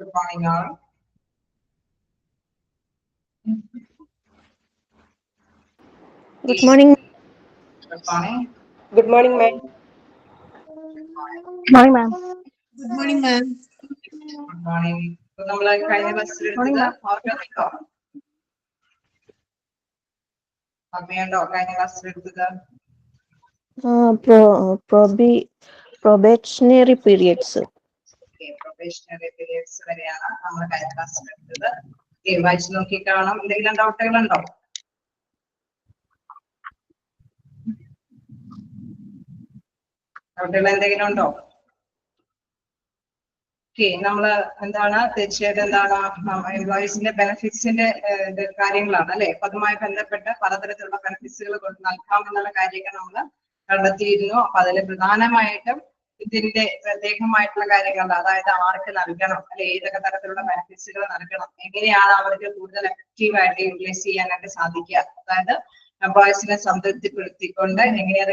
Good morning, all. Good morning. Good morning. Good morning, ma'am. Good morning, ma'am. Good morning, ma'am. Good morning. So, നമ്മൾ കഴിഞ്ഞ ക്ലാസ്സിൽ എടുത്തത് ഓർമ്മയുണ്ടോ? ഓർമ്മയുണ്ടോ കഴിഞ്ഞ ക്ലാസ്സിൽ എടുത്തത്? Probationary periods. പ്രൊബേഷണറി പീരിയഡ്സ് വരെയാണ് നമ്മൾ കഴിഞ്ഞ ക്ലാസ്സിൽ എടുത്തത്. വായിച്ചു നോക്കി കാണാം. എന്തെങ്കിലും ഡൗട്ടുകളുണ്ടോ? ഡൗട്ടുകൾ എന്തെങ്കിലും ഉണ്ടോ? നമ്മള് എന്താണ് തീർച്ചയായിട്ടും എന്താണ് എംപ്ലോയീസിന്റെ ബെനിഫിറ്റ്സിന്റെ കാര്യങ്ങളാണ് അല്ലെ. അപ്പൊ അതുമായി ബന്ധപ്പെട്ട് പലതരത്തിലുള്ള ബെനിഫിറ്റ്സുകൾ നൽകാമെന്നുള്ള കാര്യങ്ങൾ നമ്മൾ കണ്ടെത്തിയിരുന്നു. അപ്പൊ അതിൽ പ്രധാനമായിട്ടും ഇതിന്റെ പ്രത്യേകമായിട്ടുള്ള കാര്യങ്ങൾ, അതായത് ആർക്ക് നൽകണം അല്ലെ, ഏതൊക്കെ തരത്തിലുള്ള ബെനിഫിറ്റ്സുകൾ നൽകണം, എങ്ങനെയാണ് അവർക്ക് കൂടുതൽ എഫക്റ്റീവായിട്ട് യൂട്ടിലൈസ് ചെയ്യാനായിട്ട് സാധിക്കുക, അതായത് എംപ്ലോയീസിനെ സംതൃപ്തിപ്പെടുത്തിക്കൊണ്ട് എങ്ങനെയത്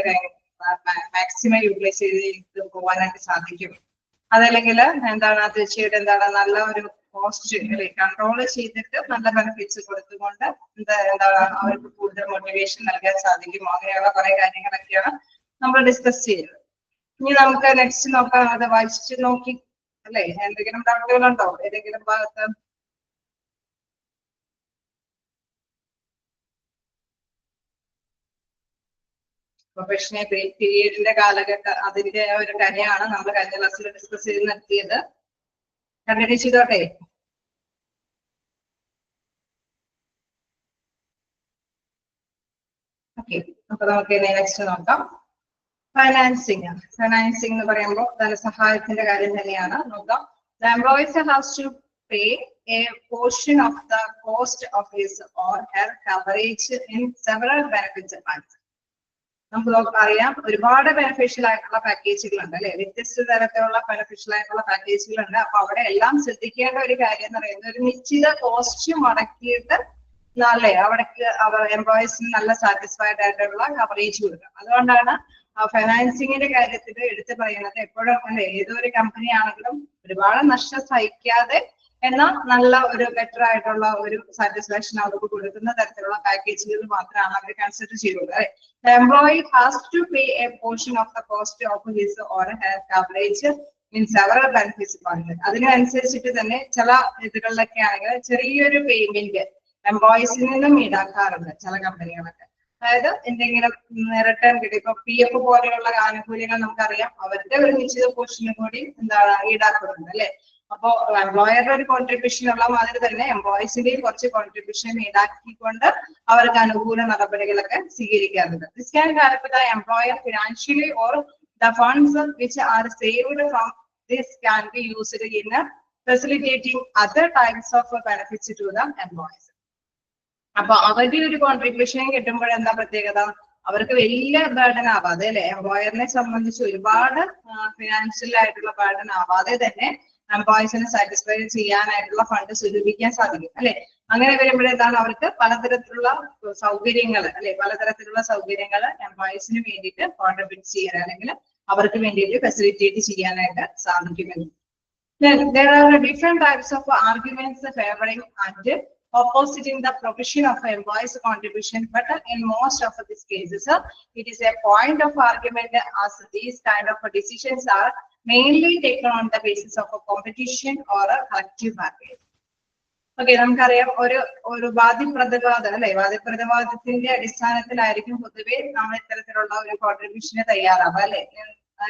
മാക്സിമം യൂട്ടിലൈസ് ചെയ്ത് പോകാനായിട്ട് സാധിക്കും. അതല്ലെങ്കിൽ എന്താണ് തീർച്ചയായിട്ടും എന്താണ് നല്ല ഒരു കോസ്റ്റ് അല്ലെ കൺട്രോൾ ചെയ്തിട്ട് നല്ല ബെനിഫിറ്റ്സ് കൊടുത്തുകൊണ്ട് എന്താണ് അവർക്ക് കൂടുതൽ മോട്ടിവേഷൻ നൽകാൻ സാധിക്കും. അങ്ങനെയുള്ള കുറെ കാര്യങ്ങളൊക്കെയാണ് നമ്മൾ ഡിസ്കസ് ചെയ്തത്. ഇനി നമുക്ക് നെക്സ്റ്റ് നോക്കാം. അത് വായിച്ചു നോക്കി അല്ലെ, എന്തെങ്കിലും ഡൗട്ടുകളുണ്ടോ ഏതെങ്കിലും ഭാഗത്ത്? പ്രൊഫഷണൽ പീരീഡിന്റെ കാലഘട്ടം അതിന്റെ ഒരു കാര്യമാണ് നമ്മൾ കഴിഞ്ഞ ക്ലാസ്സിൽ ഡിസ്കസ് ചെയ്ത് നിർത്തിയത്. കണ്ടിന്യൂ ചെയ്തോട്ടെ. ഓക്കെ, അപ്പൊ നമുക്ക് നെക്സ്റ്റ് നോക്കാം. ഫൈനാൻസിങ് എന്ന് പറയുമ്പോൾ ധനസഹായത്തിന്റെ കാര്യം തന്നെയാണ്. നോക്കാം. The employer has to pay a portion of the cost of his or her coverage in several benefits funds. നമുക്ക് അറിയാം ഒരുപാട് ബെനിഫിഷ്യൽ ആയിട്ടുള്ള പാക്കേജുകളുണ്ട് അല്ലെ, വ്യത്യസ്ത തരത്തിലുള്ള ബെനിഫിഷ്യൽ ആയിട്ടുള്ള പാക്കേജുകളുണ്ട്. അപ്പൊ അവിടെ എല്ലാം ശ്രദ്ധിക്കേണ്ട ഒരു കാര്യം എന്ന് പറയുന്നത് ഒരു നിശ്ചിത കോസ്റ്റ് മുടക്കിയിട്ട് അല്ലെ അവിടേക്ക് എംപ്ലോയീസിന് നല്ല സാറ്റിസ്ഫൈഡ് ആയിട്ടുള്ള കവറേജ് കൊടുക്കാം. അതുകൊണ്ടാണ് ഫൈനാൻസിങ്ങിന്റെ കാര്യത്തിൽ എടുത്തു പറയുന്നത് എപ്പോഴും അല്ലെ, ഏതൊരു കമ്പനി ആണെങ്കിലും ഒരുപാട് നഷ്ടം സഹിക്കാതെ എന്നാൽ നല്ല ഒരു ബെറ്റർ ആയിട്ടുള്ള ഒരു സാറ്റിസ്ഫാക്ഷൻ അവർക്ക് കൊടുക്കുന്ന തരത്തിലുള്ള പാക്കേജുകൾ മാത്രമാണ് അവർ കൺസിഡർ ചെയ്യുന്നത്. അല്ലെ, employee has to pay a portion of the cost of his or her coverage in several benefits fund. അതിനനുസരിച്ചിട്ട് തന്നെ ചില ഇതുകളിലൊക്കെ ആണെങ്കിൽ ചെറിയൊരു പേയ്മെന്റ് എംപ്ലോയീസിൽ നിന്നും ഈടാക്കാറുണ്ട് ചില കമ്പനികളൊക്കെ. അതായത് എന്തെങ്കിലും റിട്ടേൺ കിട്ടി, ഇപ്പൊ PF പോലെയുള്ള ആനുകൂല്യങ്ങൾ നമുക്കറിയാം അവരുടെ ഒരു നിശ്ചിത പോർഷനും കൂടി എന്താണ് ഈടാക്കുന്നുണ്ട് അല്ലെ. അപ്പോ എംപ്ലോയറുടെ ഒരു കോൺട്രിബ്യൂഷൻ ഉള്ള മാതിരി തന്നെ എംപ്ലോയീസിന്റെയും കുറച്ച് കോൺട്രിബ്യൂഷൻ ഈടാക്കിക്കൊണ്ട് അവർക്ക് അനുകൂല നടപടികളൊക്കെ സ്വീകരിക്കാറുണ്ട്. This can help the employer financially or the funds which are saved from this can be used in facilitating other types of benefits to the employees. അപ്പൊ അവരുടെ ഒരു കോൺട്രിബ്യൂഷൻ കിട്ടുമ്പോൾ എന്താ പ്രത്യേകത, അവർക്ക് വലിയ ബർഡൻ ആവാതെ അല്ലെ, എംപ്ലോയറിനെ സംബന്ധിച്ച് ഒരുപാട് ഫിനാൻഷ്യൽ ആയിട്ടുള്ള ബർഡൻ ആവാതെ തന്നെ എംപ്ലോയീസിനെ സാറ്റിസ്ഫൈ ചെയ്യാനായിട്ടുള്ള ഫണ്ട് സ്വരൂപിക്കാൻ സാധിക്കും അല്ലെ. അങ്ങനെ വരുമ്പോഴെന്താണ് അവർക്ക് പലതരത്തിലുള്ള സൗകര്യങ്ങൾ അല്ലെ, പലതരത്തിലുള്ള സൗകര്യങ്ങൾ എംപ്ലോയീസിന് വേണ്ടിയിട്ട് കോൺട്രിബ്യൂട്ട് ചെയ്യാൻ അല്ലെങ്കിൽ അവർക്ക് വേണ്ടിയിട്ട് ഫെസിലിറ്റേറ്റ് ചെയ്യാനായിട്ട് സാധിക്കുമെന്ന്. There are different types of arguments favoring and opposing the provision of employees' contribution, but in most of these cases, it is a point of argument as these kind of decisions are mainly taken on the basis of a competition or a collective bargaining. Okay, നമുക്കറിയാം ഒരു വാദിപ്രതിവാദം അല്ലെ, വാദിപ്രതിവാദത്തിന്റെ അടിസ്ഥാനത്തിലായിരിക്കും പൊതുവെ നമ്മൾ ഇത്തരത്തിലുള്ള ഒരു കോൺട്രിബ്യൂഷന് തയ്യാറാവുക അല്ലെ.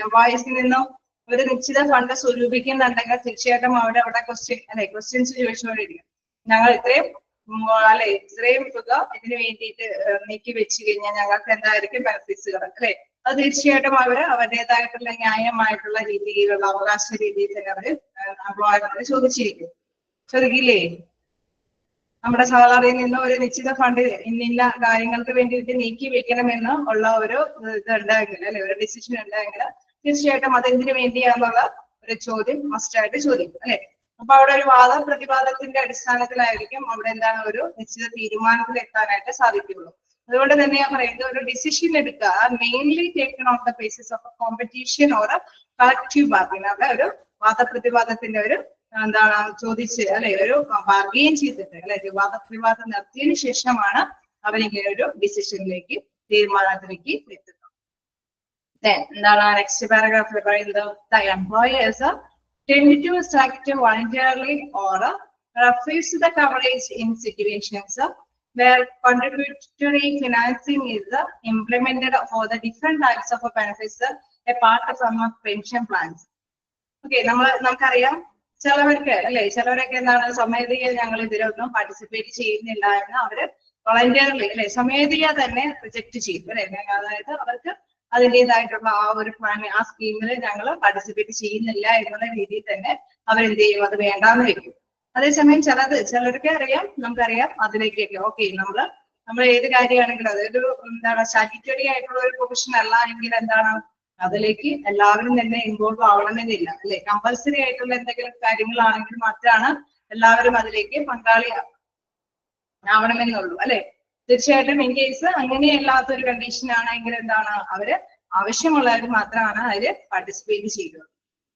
എംപ്ലോയീസിൽ നിന്നും ഒരു നിശ്ചിത ഫണ്ട് സ്വരൂപിക്കുന്നുണ്ടെങ്കിൽ തീർച്ചയായിട്ടും അവിടെ ക്വസ്റ്റ്യൻസ് ചോദിച്ചുകൊണ്ടിരിക്കും. ഞങ്ങൾ ഇത്രയും തുക ഇതിന് വേണ്ടിയിട്ട് നീക്കി വെച്ച് കഴിഞ്ഞാൽ ഞങ്ങൾക്ക് എന്തായിരിക്കും ബെനിഫിറ്റ്സുകൾ അല്ലെ. അത് തീർച്ചയായിട്ടും അവരുടേതായിട്ടുള്ള ന്യായമായിട്ടുള്ള രീതിയിലുള്ള അവകാശ രീതിയിൽ തന്നെ അവര് എംപ്ലോയറിനോട് ചോദിക്കില്ലേ. നമ്മുടെ സാലറിയിൽ നിന്ന് ഒരു നിശ്ചിത ഫണ്ട് ഇന്നില്ല കാര്യങ്ങൾക്ക് വേണ്ടിയിട്ട് നീക്കി വെക്കണമെന്ന് ഉള്ള ഒരു ഇതുണ്ടെങ്കിൽ അല്ലെ, ഒരു ഡിസിഷൻ ഉണ്ടെങ്കിൽ തീർച്ചയായിട്ടും അതെന്തിനു വേണ്ടിയാന്നുള്ള ഒരു ചോദ്യം മസ്റ്റായിട്ട് ചോദിക്കും അല്ലെ. അപ്പൊ അവിടെ ഒരു വാദപ്രതിവാദത്തിന്റെ അടിസ്ഥാനത്തിലായിരിക്കും അവിടെ എന്താണ് ഒരു നിശ്ചിത തീരുമാനത്തിൽ എത്താനായിട്ട് സാധിക്കുള്ളൂ. അതുകൊണ്ട് തന്നെ ഞാൻ പറയുന്നത് ഒരു ഡിസിഷൻ എടുക്കുക mainly taken on the basis of competition or collective bargaining. അവിടെ ഒരു വാദപ്രതിവാദത്തിന്റെ ഒരു എന്താണ് ചോദിച്ച് അല്ലെ ഒരു ബാർഗെയിൻ ചെയ്തിട്ട് അല്ലെ വിവാദം നടത്തിയതിനു ശേഷമാണ് അവരിങ്ങനെ ഒരു ഡിസിഷനിലേക്ക് തീരുമാനത്തിലേക്ക് എത്തുന്നത്. എന്താണ് നെക്സ്റ്റ് പാരഗ്രാഫിൽ പറയുന്നത്? The employers tend to select voluntarily or refuse the coverage in situations where contributory financing is implemented for the different types of benefits a part of some pension plans. Okay, നമുക്കറിയാം ചിലവർക്ക് അല്ലെ ചിലവരൊക്കെ എന്താണ് സ്വമേധയാ ഞങ്ങൾ ഇതിലൊന്നും participate ചെയ്യുന്നില്ല എന്ന് അവര് വളണ്ടിയർലി അല്ലെ സ്വമേധയാ തന്നെ റിജക്ട് ചെയ്യും അല്ലെ. അതായത് അവർക്ക് അതിൻ്റെതായിട്ടുള്ള ആ ഒരു പ്ലാൻ ആ സ്കീമിൽ ഞങ്ങൾ പാർട്ടിസിപ്പേറ്റ് ചെയ്യുന്നില്ല എന്നുള്ള രീതിയിൽ തന്നെ അവരെന്ത് ചെയ്യും, അത് വേണ്ടാന്ന് വെക്കും. അതേസമയം ചിലർക്ക് അറിയാം, നമുക്കറിയാം അതിലേക്കൊക്കെ ഓക്കെ നമ്മൾ ഏത് കാര്യമാണെങ്കിലും അതൊരു എന്താണ് സ്റ്റാറ്റ്യൂട്ടറി ആയിട്ടുള്ള ഒരു പ്രൊഫഷൻ അല്ല എങ്കിൽ എന്താണ് അതിലേക്ക് എല്ലാവരും തന്നെ ഇൻവോൾവ് ആവണമെന്നില്ല അല്ലെ. കമ്പൽസറി ആയിട്ടുള്ള എന്തെങ്കിലും കാര്യങ്ങളാണെങ്കിൽ മാത്രമാണ് എല്ലാവരും അതിലേക്ക് പങ്കാളിയാവണമെന്നുള്ളൂ അല്ലെ. തീർച്ചയായിട്ടും ഇൻ കേസ് അങ്ങനെയല്ലാത്തൊരു കണ്ടീഷൻ ആണെങ്കിൽ എന്താണ് അവര് ആവശ്യമുള്ളവർ മാത്രമാണ് അതിൽ പാർട്ടിസിപ്പേറ്റ് ചെയ്യുന്നത്.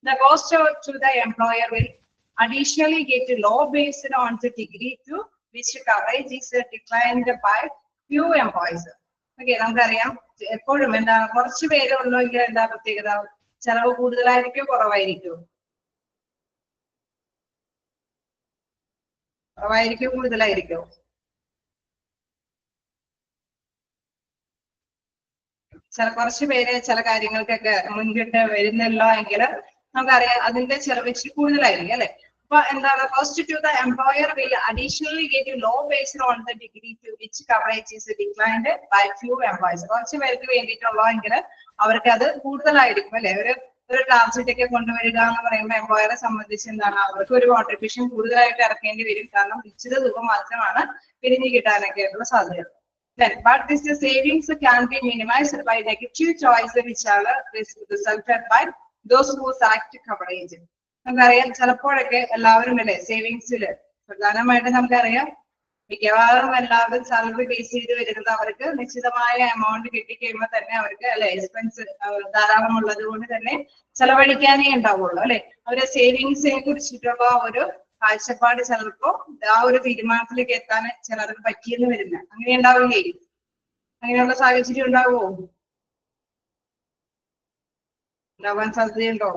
The cost to the employer will additionally get low based on the degree to which coverage is declined by few employees. Okay, നമുക്കറിയാം എപ്പോഴും എന്താ കുറച്ച് പേര് ഉള്ളെങ്കിൽ എന്താ പ്രത്യേകത, ചെലവ് കൂടുതലായിരിക്കും കുറവായിരിക്കും കൂടുതലായിരിക്കും കുറച്ച് പേര് ചില കാര്യങ്ങൾക്കൊക്കെ മുൻകിട്ട് വരുന്നില്ല എങ്കിൽ നമുക്കറിയാം അതിന്റെ ചെലവ് ഇച്ചിരി കൂടുതലായിരിക്കും അല്ലെ. അപ്പൊ എന്താണ് cost to the employer will additionally get low based on the degree to which coverage is declined by few employees. കുറച്ച് പേർക്ക് വേണ്ടിയിട്ടുള്ളതെങ്കിൽ അവർക്ക് അത് കൂടുതലായിരിക്കും അല്ലെ. ഒരു ട്രാൻസിറ്റ് ഒക്കെ കൊണ്ടുവരിക എന്ന് പറയുമ്പോൾ എംപ്ലോയറെ സംബന്ധിച്ച് എന്താണ് അവർക്ക് ഒരു കോൺട്രിബ്യൂഷൻ കൂടുതലായിട്ട് ഇറക്കേണ്ടി വരും. കാരണം നിശ്ചിത തുക മാത്രമാണ് പിരിഞ്ഞു കിട്ടാനൊക്കെ ആയിട്ടുള്ള സാധ്യത. But this savings can be minimized by negative choice which are resulted by those who select coverage. നമുക്കറിയാം ചിലപ്പോഴൊക്കെ എല്ലാവരും അല്ലെ സേവിങ്സില് പ്രധാനമായിട്ട് നമുക്കറിയാം മിക്കവാറും എല്ലാവരും സാലറി ബേസ് ചെയ്ത് വരുന്നത് അവർക്ക് നിശ്ചിതമായ എമൗണ്ട് കിട്ടിക്കഴിയുമ്പോൾ തന്നെ അവർക്ക് അല്ലെ എക്സ്പെൻസ് ധാരാളം ഉള്ളത് കൊണ്ട് തന്നെ ചെലവഴിക്കാനേ ഉണ്ടാവുള്ളൂ അല്ലെ. അവര് സേവിങ്സിനെ കുറിച്ചിട്ടുള്ള ഒരു കാഴ്ചപ്പാട് ചിലർക്കോ ആ ഒരു തീരുമാനത്തിലേക്ക് എത്താൻ ചിലർക്ക് പറ്റിയെന്ന് വരില്ല. അങ്ങനെ ഉണ്ടാവില്ലേ? അങ്ങനെയുള്ള സാഹചര്യം ഉണ്ടാവുമോ? ഉണ്ടാവാൻ സാധ്യതയുണ്ടോ?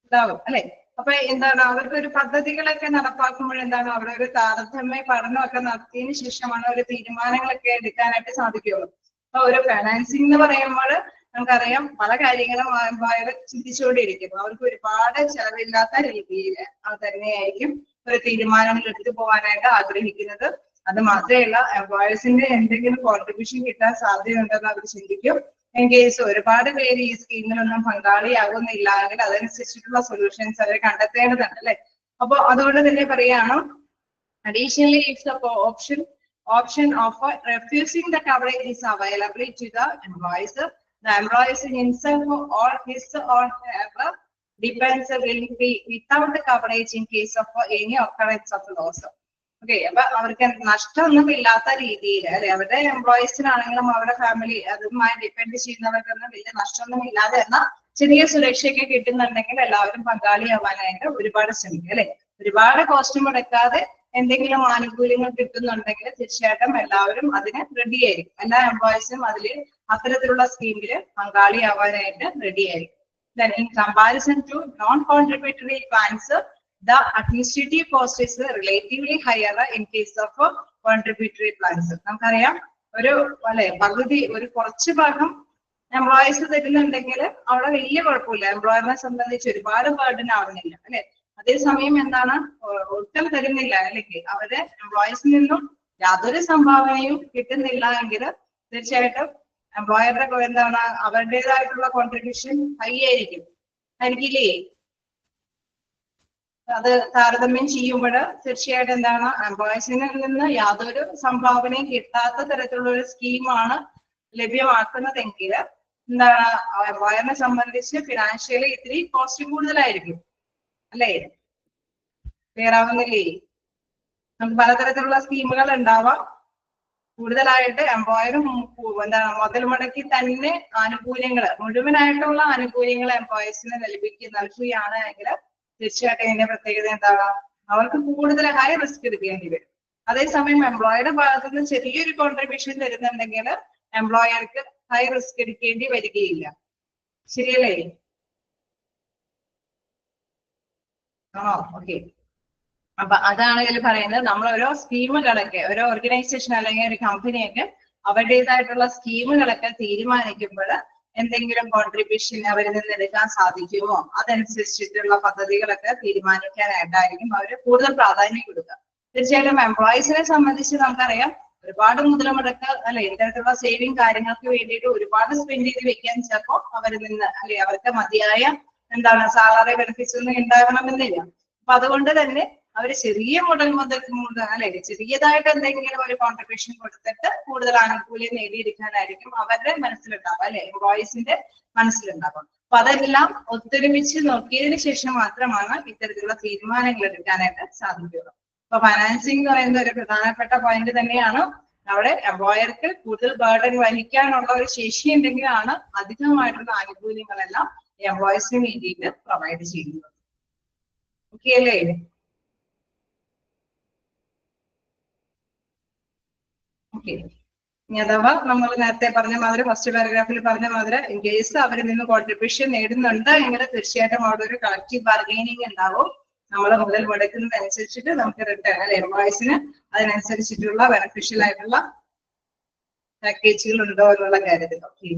ഉണ്ടാവും അല്ലെ. അപ്പൊ എന്താണ് അവർക്ക് ഒരു പദ്ധതികളൊക്കെ നടപ്പാക്കുമ്പോൾ എന്താണ് അവിടെ ഒരു താരതമ്യ പഠനമൊക്കെ നടത്തിയതിനു ശേഷമാണ് ഒരു തീരുമാനങ്ങളൊക്കെ എടുക്കാനായിട്ട് സാധിക്കുള്ളൂ. അപ്പൊ ഒരു ഫൈനാൻസിങ് എന്ന് പറയുമ്പോൾ നമുക്കറിയാം പല കാര്യങ്ങളും എംപ്ലോയർ ചിന്തിച്ചുകൊണ്ടിരിക്കും. അവർക്ക് ഒരുപാട് ചെലവില്ലാത്ത രീതിയിൽ തന്നെയായിരിക്കും ഒരു തീരുമാനങ്ങൾ എടുത്തു പോകാനായിട്ട് ആഗ്രഹിക്കുന്നത്. അത് മാത്രമല്ല എംപ്ലോയേഴ്സിന്റെ എന്തെങ്കിലും കോൺട്രിബ്യൂഷൻ കിട്ടാൻ സാധ്യതയുണ്ടെന്ന് അവർ ചിന്തിക്കും. ഇൻ കേസ് ഒരുപാട് പേര് ഈ സ്കീമിലൊന്നും പങ്കാളിയാകുന്നില്ല എങ്കിൽ അതനുസരിച്ചിട്ടുള്ള സൊല്യൂഷൻസ് അവർ കണ്ടെത്തേണ്ടതുണ്ട് അല്ലെ. അപ്പൊ അതുകൊണ്ട് തന്നെ പറയാണ് additionally if the option of refusing the coverage is available to the employees, the employees himself or his or her depends will be without the coverage in case of any occurrence of loss. Okay, അപ്പൊ അവർക്ക് നഷ്ടമൊന്നും ഇല്ലാത്ത രീതിയിൽ അല്ലെ അവരുടെ എംപ്ലോയീസിനാണെങ്കിലും അവരുടെ family അതുമായി depend ചെയ്യുന്നവർക്കൊന്നും വലിയ നഷ്ടമൊന്നും ഇല്ലാതെ എന്ന ചെറിയ സുരക്ഷയൊക്കെ കിട്ടുന്നുണ്ടെങ്കിൽ എല്ലാവരും പങ്കാളിയാവാനായിട്ട് ഒരുപാട് ശ്രമിക്കും അല്ലെ. ഒരുപാട് കോസ്റ്റ് മുടക്കാതെ എന്തെങ്കിലും ആനുകൂല്യങ്ങൾ കിട്ടുന്നുണ്ടെങ്കിൽ തീർച്ചയായിട്ടും എല്ലാവരും അതിന് റെഡി ആയിരിക്കും. എല്ലാ എംപ്ലോയീസും അതിൽ അത്തരത്തിലുള്ള സ്കീമില് പങ്കാളിയാവാനായിട്ട് റെഡി ആയിരിക്കും. Then in comparison to non-contributory plans, the administrative cost is relatively higher in case of contributory plans. നമുക്കറിയാം ഒരു അല്ലെ പകുതി ഒരു കുറച്ച് ഭാഗം എംപ്ലോയീസ് തരുന്നുണ്ടെങ്കിൽ അവിടെ വലിയ കുഴപ്പമില്ല, എംപ്ലോയറിനെ സംബന്ധിച്ച് ഒരുപാട് ബർഡൻ ആവുന്നില്ല അല്ലെ. അതേസമയം എന്താണ് ഒട്ടും തരുന്നില്ല അല്ലെങ്കിൽ അവരുടെ എംപ്ലോയീസിൽ നിന്നും യാതൊരു സംഭാവനയും കിട്ടുന്നില്ല എങ്കിൽ തീർച്ചയായിട്ടും എംപ്ലോയറുടെ എന്താണ് അവരുടേതായിട്ടുള്ള കോൺട്രിബ്യൂഷൻ ഹൈ ആയിരിക്കില്ലേ. അത് താരതമ്യം ചെയ്യുമ്പോൾ തീർച്ചയായിട്ടും എന്താണ് എംപ്ലോയീസിൽ നിന്ന് യാതൊരു സംഭാവനയും കിട്ടാത്ത തരത്തിലുള്ള ഒരു സ്കീമാണ് ലഭ്യമാക്കുന്നതെങ്കിൽ എന്താണ് എംപ്ലോയറിനെ സംബന്ധിച്ച് ഫിനാൻഷ്യലി ഇത്തിരി കോസ്റ്റ് കൂടുതലായിരിക്കും അല്ലേ. ക്ലിയർ ആവുന്നില്ലേ? നമുക്ക് പലതരത്തിലുള്ള സ്കീമുകൾ ഉണ്ടാവാം. കൂടുതലായിട്ട് എംപ്ലോയറും എന്താണ് മുതൽ മുടക്കി തന്നെ ആനുകൂല്യങ്ങൾ മുഴുവനായിട്ടുള്ള ആനുകൂല്യങ്ങൾ എംപ്ലോയേഴ്സിന് നൽകുകയാണ് എങ്കിൽ തീർച്ചയായിട്ടും ഇതിന്റെ പ്രത്യേകത എന്താണ്? അവർക്ക് കൂടുതൽ ഹൈ റിസ്ക് എടുക്കേണ്ടി വരും. അതേസമയം എംപ്ലോയറുടെ ഭാഗത്ത് നിന്ന് ചെറിയൊരു കോൺട്രിബ്യൂഷൻ തരുന്നുണ്ടെങ്കിൽ എംപ്ലോയർക്ക് ഹൈ റിസ്ക് എടുക്കേണ്ടി വരികയില്ല. ശരിയല്ലേ? ആണോ? ഓക്കെ. അപ്പൊ അതാണ് ഇതിൽ പറയുന്നത്. നമ്മൾ ഓരോ സ്കീമുകളൊക്കെ ഓരോ ഓർഗനൈസേഷൻ അല്ലെങ്കിൽ ഒരു കമ്പനിയൊക്കെ അവരുടേതായിട്ടുള്ള സ്കീമുകളൊക്കെ തീരുമാനിക്കുമ്പോൾ എന്തെങ്കിലും കോൺട്രിബ്യൂഷൻ അവരിൽ നിന്ന് എടുക്കാൻ സാധിക്കുമോ അതനുസരിച്ചിട്ടുള്ള പദ്ധതികളൊക്കെ തീരുമാനിക്കാനായിട്ടായിരിക്കും അവർ കൂടുതൽ പ്രാധാന്യം കൊടുക്കുക. തീർച്ചയായിട്ടും എംപ്ലോയീസിനെ സംബന്ധിച്ച് നമുക്കറിയാം ഒരുപാട് മുതൽ മുടക്ക് അല്ലെ ഇത്തരത്തിലുള്ള സേവിങ് കാര്യങ്ങൾക്ക് വേണ്ടിയിട്ട് ഒരുപാട് സ്പെൻഡ് ചെയ്ത് വെക്കാൻ ചിലപ്പോൾ അവരിൽ നിന്ന് അല്ലെ അവർക്ക് മതിയായ എന്താണ് സാലറി ബെനിഫിറ്റ്സ് ഒന്നും ഉണ്ടാകണമെന്നില്ല. അപ്പൊ അതുകൊണ്ട് തന്നെ അവർ ചെറിയ മുതൽ അല്ലെ ചെറിയതായിട്ട് എന്തെങ്കിലും ഒരു കോൺട്രിബ്യൂഷൻ കൊടുത്തിട്ട് കൂടുതൽ ആനുകൂല്യം നേടിയെടുക്കാനായിരിക്കും അവരുടെ മനസ്സിലുണ്ടാവുക അല്ലെ എംപ്ലോയീസിന്റെ മനസ്സിലുണ്ടാവുക. അപ്പൊ അതെല്ലാം ഒത്തൊരുമിച്ച് നോക്കിയതിനു ശേഷം മാത്രമാണ് ഇത്തരത്തിലുള്ള തീരുമാനങ്ങൾ എടുക്കാനായിട്ട് സാധിക്കുക. അപ്പൊ ഫൈനാൻസിങ് എന്ന് പറയുന്നത് ഒരു പ്രധാനപ്പെട്ട പോയിന്റ് തന്നെയാണ്. അവിടെ എംപ്ലോയർക്ക് കൂടുതൽ ബർഡൻ വഹിക്കാനുള്ള ഒരു ശേഷി ഉണ്ടെങ്കിലാണ് അധികമായിട്ടുള്ള ആനുകൂല്യങ്ങളെല്ലാം എംപ്ലോയീസിന് വേണ്ടിയിട്ട് പ്രൊവൈഡ് ചെയ്യുന്നത്. ഓക്കെ അല്ലേ? ഓക്കെ. ഇനി അഥവാ നമ്മൾ നേരത്തെ പറഞ്ഞ മാതിരി ഫസ്റ്റ് പാരഗ്രാഫിൽ പറഞ്ഞ മാതിരി ഇൻ കേസ് അവരിൽ നിന്ന് കോൺട്രിബ്യൂഷൻ നേടുന്നുണ്ട് എങ്കിൽ തീർച്ചയായിട്ടും അവിടെ ഒരു കളക്റ്റീവ് ബാർഗൈനിങ് ഉണ്ടാവും. നമ്മൾ മുതൽ മുടക്കുന്നതനുസരിച്ചിട്ട് നമുക്ക് റിട്ടേൺ അല്ലെ എംപ്ലോയീസിന് അതിനനുസരിച്ചിട്ടുള്ള ബെനഫിഷ്യൽ ആയിട്ടുള്ള പാക്കേജുകൾ ഉണ്ടോ എന്നുള്ള കാര്യത്തിൽ. ഓക്കെ.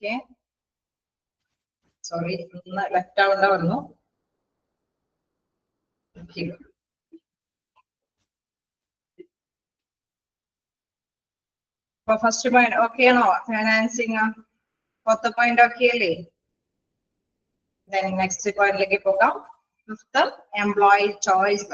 ഓക്കെ. സോറി ഒന്ന് ലെഫ്റ്റ് ആവേണ്ട വന്നു. അപ്പൊ ഫസ്റ്റ് പോയിന്റ് ഓക്കെ ആണോ? ഫൈനാൻസിങ് 10 പോയിന്റ് ഓക്കെ അല്ലേ? നെക്സ്റ്റ് പോയിന്റിലേക്ക് പോകാം. Fifth employee choice.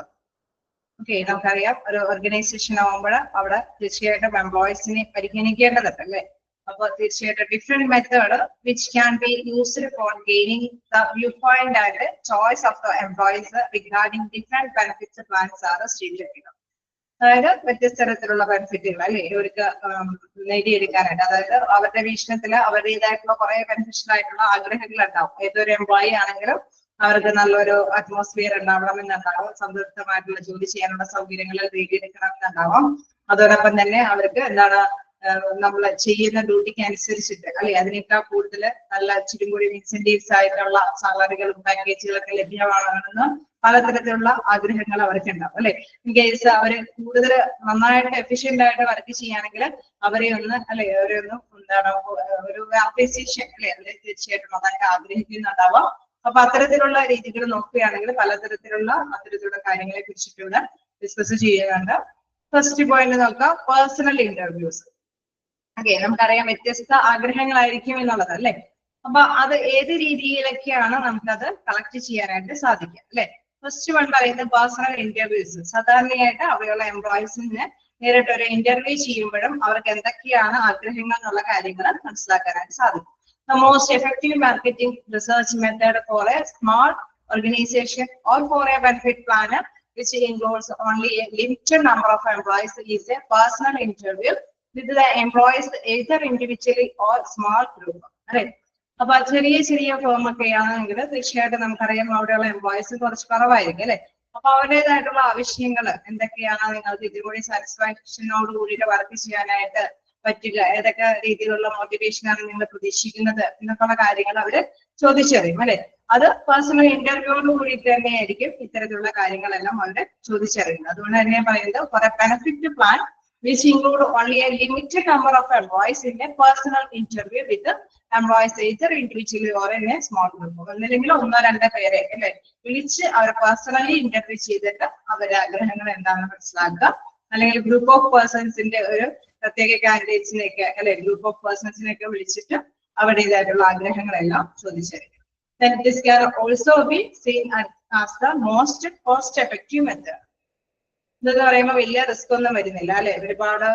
ഓക്കെ. നമുക്കറിയാം ഒരു ഓർഗനൈസേഷൻ ആവുമ്പോൾ അവിടെ തീർച്ചയായിട്ടും എംപ്ലോയീസിനെ പരിഗണിക്കേണ്ടതുണ്ട് അല്ലേ? അപ്പൊ തീർച്ചയായിട്ടും different method which can be used for gaining the view point and choice of the employees regarding different benefits plans are state. അതായത് വ്യത്യസ്ത തരത്തിലുള്ള ബെനിഫിറ്റുകൾ അല്ലെ ഇവർക്ക് നേടിയെടുക്കാനായിട്ട്. അതായത് അവരുടെ വീക്ഷണത്തില് അവരുടേതായിട്ടുള്ള കുറെ ബെനിഫിഷ്യൽ ആയിട്ടുള്ള ആഗ്രഹങ്ങൾ ഉണ്ടാവും. ഏതൊരു എംപ്ലോയി ആണെങ്കിലും അവർക്ക് നല്ലൊരു അറ്റ്മോസ്ഫിയർ ഉണ്ടാവണം എന്നുണ്ടാവും. സംതൃപ്തമായിട്ടുള്ള ജോലി ചെയ്യാനുള്ള സൗകര്യങ്ങൾ നേടിയെടുക്കണം എന്നുണ്ടാവാം. അതോടൊപ്പം തന്നെ അവർക്ക് എന്താണ് നമ്മൾ ചെയ്യുന്ന ഡ്യൂട്ടിക്ക് അനുസരിച്ചിട്ട് അല്ലെ അതിനേക്കാൾ കൂടുതൽ നല്ല ഇച്ചിരി കൂടി ഇൻസെന്റീവ്സ് ആയിട്ടുള്ള സാലറികളും പാക്കേജുകളൊക്കെ ലഭ്യമാകണമെന്ന് പലതരത്തിലുള്ള ആഗ്രഹങ്ങൾ അവർക്ക് ഉണ്ടാവും അല്ലെ. ഇൻ കേസ് അവര് കൂടുതൽ നന്നായിട്ട് എഫിഷ്യന്റ് ആയിട്ട് വർക്ക് ചെയ്യുകയാണെങ്കിൽ അവരെ ഒന്ന് അല്ലെ അവരൊന്ന് എന്താണ് ഒരു അപ്രീസിയേഷൻ അല്ലെ അവരെ തീർച്ചയായിട്ടും അതൊക്കെ ആഗ്രഹിക്കുന്നുണ്ടാവാം. അപ്പൊ അത്തരത്തിലുള്ള രീതികൾ നോക്കുകയാണെങ്കിൽ പലതരത്തിലുള്ള അത്തരത്തിലുള്ള കാര്യങ്ങളെ കുറിച്ചിട്ടുള്ള ഡിസ്കസ് ചെയ്യുന്നുണ്ട്. ഫസ്റ്റ് പോയിന്റ് നോക്കാം, പേഴ്സണൽ ഇന്റർവ്യൂസ്. ഓക്കെ. നമുക്കറിയാം വ്യത്യസ്ത ആഗ്രഹങ്ങളായിരിക്കും എന്നുള്ളത് അല്ലെ. അപ്പൊ അത് ഏത് രീതിയിലൊക്കെയാണ് നമുക്കത് കളക്ട് ചെയ്യാനായിട്ട് സാധിക്കുക അല്ലെ. ഫസ്റ്റ് വൺ പറയുന്നത് പേഴ്സണൽ ഇന്റർവ്യൂസ്. സാധാരണയായിട്ട് അവിടെയുള്ള എംപ്ലോയീസിന് നേരിട്ട് ഒരു ഇന്റർവ്യൂ ചെയ്യുമ്പോഴും അവർക്ക് എന്തൊക്കെയാണ് ആഗ്രഹങ്ങൾ എന്നുള്ള കാര്യങ്ങൾ മനസ്സിലാക്കാനായിട്ട് സാധിക്കും. The most effective marketing research method for a small organization or for a benefit planner which includes only a limited number of employees is a personal interview with the employees either individually or small group. Right? അപ്പൊ ചെറിയ ചെറിയ form ഒക്കെ ആണെങ്കിൽ തീർച്ചയായിട്ടും നമുക്കറിയാം അവിടെയുള്ള employees കുറച്ച് കുറവായിരിക്കും അല്ലെ. അപ്പൊ അവരുടേതായിട്ടുള്ള ആവശ്യങ്ങൾ എന്തൊക്കെയാണ്, നിങ്ങൾക്ക് ഇതുകൂടി സാറ്റിസ്ഫാക്ഷനോട് കൂടിയിട്ട് വർക്ക് ചെയ്യാനായിട്ട് പറ്റുക, ഏതൊക്കെ രീതിയിലുള്ള മോട്ടിവേഷനാണ് നിങ്ങൾ പ്രതീക്ഷിക്കുന്നത് എന്നൊക്കെയുള്ള കാര്യങ്ങൾ അവര് ചോദിച്ചറിയും അല്ലെ. അത് പേഴ്സണൽ ഇന്റർവ്യൂയോട് കൂടിയിട്ട് തന്നെയായിരിക്കും ഇത്തരത്തിലുള്ള കാര്യങ്ങളെല്ലാം അവര് ചോദിച്ചറിയുന്നത്. അതുകൊണ്ട് തന്നെ പറയുന്നത് for a benefit plan which include only a limited number of employees in a personal interview with the employees either individually or in a small group. ഒന്നില്ലെങ്കിൽ ഒന്നോ രണ്ടോ പേരെ അല്ലെ വിളിച്ച് അവരെ പേഴ്സണലി ഇന്റർവ്യൂ ചെയ്തിട്ട് അവരുടെ ആഗ്രഹങ്ങൾ എന്താണെന്ന് മനസ്സിലാക്കുക. അല്ലെങ്കിൽ ഗ്രൂപ്പ് ഓഫ് പേഴ്സൺസിന്റെ ഒരു പ്രത്യേക കാൻഡിഡേറ്റ്സിനെയൊക്കെ അല്ലെ ഗ്രൂപ്പ് ഓഫ് പേഴ്സൺസിനെയൊക്കെ വിളിച്ചിട്ട് അവരുടേതായിട്ടുള്ള ആഗ്രഹങ്ങളെല്ലാം ചോദിച്ചറിയും. Then this can also be seen as the most cost effective method. ഇതെന്ന് പറയുമ്പോൾ വലിയ റിസ്ക് ഒന്നും വരുന്നില്ല അല്ലെ. ഒരുപാട്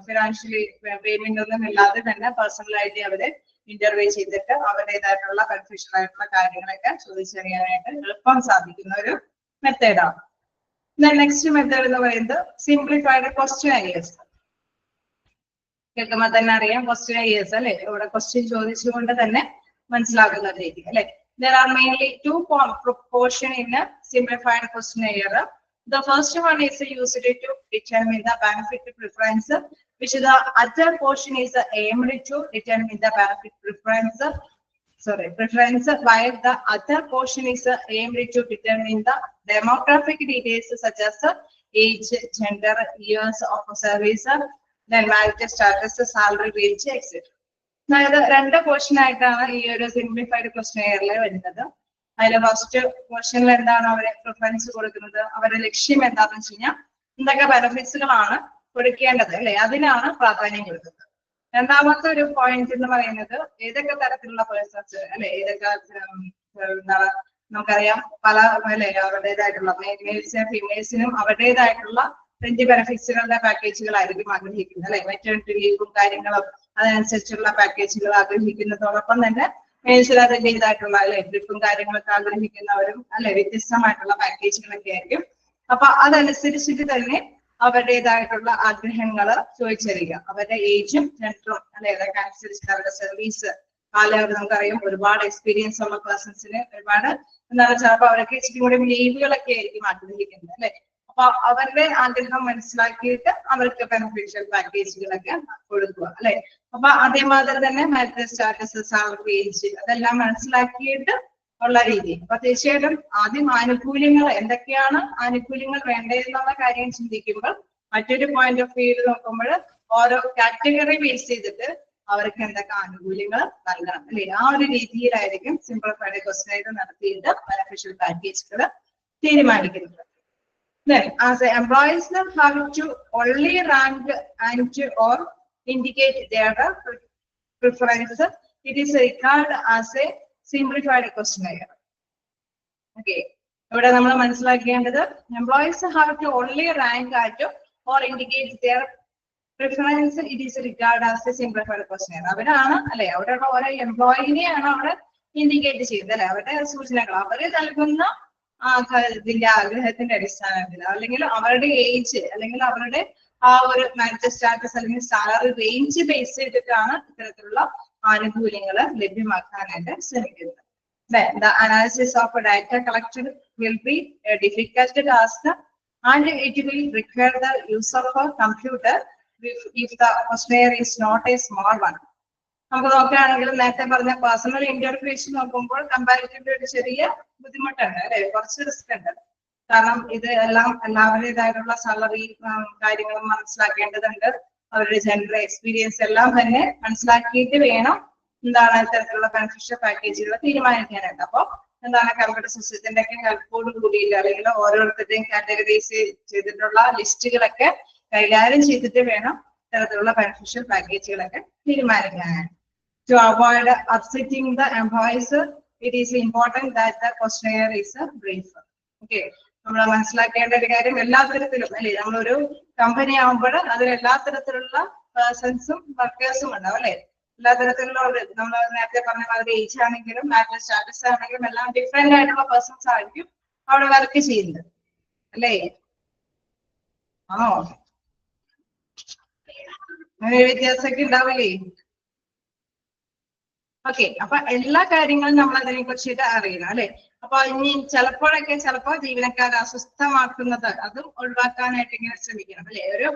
ഫിനാൻഷ്യലി പേയ്മെന്റ് ഒന്നും ഇല്ലാതെ തന്നെ പേഴ്സണലായിട്ട് അവരെ ഇന്റർവ്യൂ ചെയ്തിട്ട് അവരുടേതായിട്ടുള്ള കൺഫ്യൂഷൻ ആയിട്ടുള്ള കാര്യങ്ങളൊക്കെ ചോദിച്ചറിയാനായിട്ട് എളുപ്പം സാധിക്കുന്ന ഒരു മെത്തേഡാണ്. നെക്സ്റ്റ് മെത്തേഡ് എന്ന് പറയുന്നത് സിംപ്ലിഫൈഡ് ക്വസ്റ്റ്യനയേഴ്സ്. കേൾക്കുമ്പോൾ തന്നെ അറിയാം ക്വസ്റ്റ്യനയേഴ്സ് അല്ലെ. ഇവിടെ ക്വസ്റ്റ്യൻ ചോദിച്ചുകൊണ്ട് തന്നെ മനസ്സിലാക്കുന്ന രീതി അല്ലെ. There are mainly two portions in a simplified questionnaire. The first one is used to determine the benefit preference, which the other portion is aimed to determine the benefit preference, while the other portion is aimed to determine the demographic details such as age, gender, years of service, then marital status, salary range, etc. അതായത് രണ്ട് portion ആയിട്ടാണ് ഈ ഒരു simplified ക്വസ്റ്റ്യനെയറിൽ വരുന്നത്. അതിലെ first ക്വസ്റ്റ്യനിൽ എന്താണ് അവരെ പ്രിഫറൻസ് കൊടുക്കുന്നത്, അവരുടെ ലക്ഷ്യം എന്താണെന്ന് വെച്ച് കഴിഞ്ഞാൽ എന്തൊക്കെ ബെനിഫിറ്റ്സുകളാണ് കൊടുക്കേണ്ടത് അല്ലെ, അതിനാണ് പ്രാധാന്യം കൊടുക്കുന്നത്. രണ്ടാമത്തെ ഒരു പോയിന്റ് എന്ന് പറയുന്നത് ഏതൊക്കെ തരത്തിലുള്ള പേഴ്സൺസ് അല്ലെ, ഏതൊക്കെ എന്താണ് നമുക്കറിയാം പല അല്ലെ അവരുടേതായിട്ടുള്ള മെയിൽസിനും ഫീമെയിൽസിനും അവരുടേതായിട്ടുള്ള ഫ്രഞ്ച് ബെനിഫിറ്റ്സുകളുടെ പാക്കേജുകളായിരിക്കും ആഗ്രഹിക്കുന്നത് അല്ലെ. മെറ്റേണിറ്റി ലീവും കാര്യങ്ങളും അതനുസരിച്ചുള്ള പാക്കേജുകൾ ആഗ്രഹിക്കുന്നതോടൊപ്പം തന്നെ മെയിൽസിൽ അതിൻ്റെതായിട്ടുള്ള അല്ലെ ട്രിപ്പും കാര്യങ്ങളൊക്കെ ആഗ്രഹിക്കുന്നവരും അല്ലെ വ്യത്യസ്തമായിട്ടുള്ള പാക്കേജുകളൊക്കെ ആയിരിക്കും. അപ്പൊ അതനുസരിച്ചിട്ട് തന്നെ അവരുടേതായിട്ടുള്ള ആഗ്രഹങ്ങൾ ചോദിച്ചറിയുക. അവരുടെ ഏജും ജെൻഡറും അല്ലെ അതൊക്കെ അനുസരിച്ച് അവരുടെ സർവീസ് കാലയളവ് നമുക്കറിയാം ഒരുപാട് എക്സ്പീരിയൻസ് ഉള്ള പേഴ്സൺസിന് ഒരുപാട് എന്താണ് ചിലപ്പോൾ അവരൊക്കെ ഇച്ചിരി കൂടി ലീവുകളൊക്കെ ആയിരിക്കും ആഗ്രഹിക്കുന്നത് അല്ലെ. അപ്പൊ അവരുടെ ആഗ്രഹം മനസ്സിലാക്കിയിട്ട് അവർക്ക് ബെനിഫിഷ്യൽ പാക്കേജുകളൊക്കെ കൊടുക്കുക അല്ലെ. അപ്പൊ അതേമാതിരി തന്നെ മാരിറ്റൽ സ്റ്റാറ്റസ്, സാലറി, ഏജ് അതെല്ലാം മനസ്സിലാക്കിയിട്ട് ഉള്ള രീതി. അപ്പൊ തീർച്ചയായിട്ടും ആദ്യം ആനുകൂല്യങ്ങൾ എന്തൊക്കെയാണ് ആനുകൂല്യങ്ങൾ വേണ്ടതെന്നുള്ള കാര്യം ചിന്തിക്കുമ്പോൾ മറ്റൊരു പോയിന്റ് ഓഫ് വ്യൂ നോക്കുമ്പോൾ ഓരോ കാറ്റഗറി ബേസ് ചെയ്തിട്ട് അവർക്ക് എന്തൊക്കെ ആനുകൂല്യങ്ങൾ നൽകണം അല്ലെ. ആ ഒരു രീതിയിലായിരിക്കും സിംപ്ലിഫൈഡ് ക്വസ്റ്റ്യൻ നടത്തിയിട്ട് ബെനിഫിഷ്യൽ പാക്കേജുകൾ തീരുമാനിക്കുന്നത്. Then, as employees have to only rank and or indicate their preference, it is regarded as a simplified questionnaire. Okay. ഇവിടെ നമ്മൾ മനസ്സിലാക്കേണ്ടത് employees have to only rank at or indicate their preference, it is regarded as a simplified questionnaire. അവരാണ് അല്ലെ അവിടെയുള്ള ഓരോ എംപ്ലോയിനെയാണ് അവിടെ indicate ചെയ്യുന്നത് അല്ലെ. അവരുടെ സൂചനകൾ അവര് നൽകുന്ന ഇതിന്റെ ആഗ്രഹത്തിന്റെ അടിസ്ഥാനത്തിൽ അല്ലെങ്കിൽ അവരുടെ ഏജ് അല്ലെങ്കിൽ അവരുടെ ആ ഒരു മാരിറ്റൽ സ്റ്റാറ്റസ് അല്ലെങ്കിൽ സാലറി റേഞ്ച് ബേസ് ചെയ്തിട്ടാണ് ഇത്തരത്തിലുള്ള ആനുകൂല്യങ്ങൾ ലഭ്യമാക്കാനായിട്ട് ശ്രമിക്കുന്നത്. The analysis of data collected will be a difficult task and it will require the use of a computer if the questionnaire is not a small one. നമുക്ക് നോക്കുകയാണെങ്കിൽ നേരത്തെ പറഞ്ഞ personal interviews നോക്കുമ്പോൾ comparatively ഒരു ചെറിയ ബുദ്ധിമുട്ടുണ്ട് അല്ലെ, കുറച്ച് റിസ്ക് ഉണ്ട്. കാരണം ഇത് എല്ലാം എല്ലാവരുടേതായിട്ടുള്ള സാലറി കാര്യങ്ങളും മനസ്സിലാക്കേണ്ടതുണ്ട്. അവരുടെ ജെൻഡർ എക്സ്പീരിയൻസ് എല്ലാം തന്നെ മനസ്സിലാക്കിയിട്ട് വേണം എന്താണ് ഇത്തരത്തിലുള്ള ബെനിഫിഷ്യൽ പാക്കേജുകൾ തീരുമാനിക്കാനായിട്ട്. അപ്പൊ എന്താണ് കമ്പ്യൂട്ടർ സിസ്റ്റത്തിന്റെ ഒക്കെ ഹെൽപ്പോട് കൂടിയിട്ട് അല്ലെങ്കിൽ ഓരോരുത്തരുടെയും കാറ്റഗറൈസ് ചെയ്തിട്ടുള്ള ലിസ്റ്റുകളൊക്കെ കൈകാര്യം ചെയ്തിട്ട് വേണം ഇത്തരത്തിലുള്ള beneficial പാക്കേജുകളൊക്കെ തീരുമാനിക്കാനായിട്ട്. To avoid upsetting the employees, it is important that the questionnaire is brief. Okay. നമ്മൾ മനസ്സിലാക്കേണ്ട ഒരു കാര്യം എല്ലാ തരത്തിലും അല്ലെ, നമ്മളൊരു കമ്പനി ആകുമ്പോൾ അതിൽ എല്ലാ തരത്തിലുള്ള പേഴ്സൺസും വർക്കേഴ്സും ഉണ്ടാവും അല്ലെ. എല്ലാ തരത്തിലുള്ള നമ്മൾ നേരത്തെ പറഞ്ഞ മാതിരി ഏജ് ആണെങ്കിലും മാരിറ്റൽ സ്റ്റാറ്റസ് ആണെങ്കിലും എല്ലാം ഡിഫറെന്റ് ആയിട്ടുള്ള പേഴ്സൺസ് ആയിരിക്കും അവിടെ വർക്ക് ചെയ്യുന്നത് അല്ലേ. ആണോ? അങ്ങനെ വ്യത്യാസമൊക്കെ ഉണ്ടാവില്ലേ? ഓക്കെ, അപ്പൊ എല്ലാ കാര്യങ്ങളും നമ്മൾ അതിനെ കുറിച്ചിട്ട് അറിയണം അല്ലെ. അപ്പൊ ഇനി ചിലപ്പോ ജീവനക്കാരെ അസ്വസ്ഥമാക്കുന്നത് അതും ഒഴിവാക്കാനായിട്ട് ഇങ്ങനെ ശ്രമിക്കണം അല്ലെ. ഒരു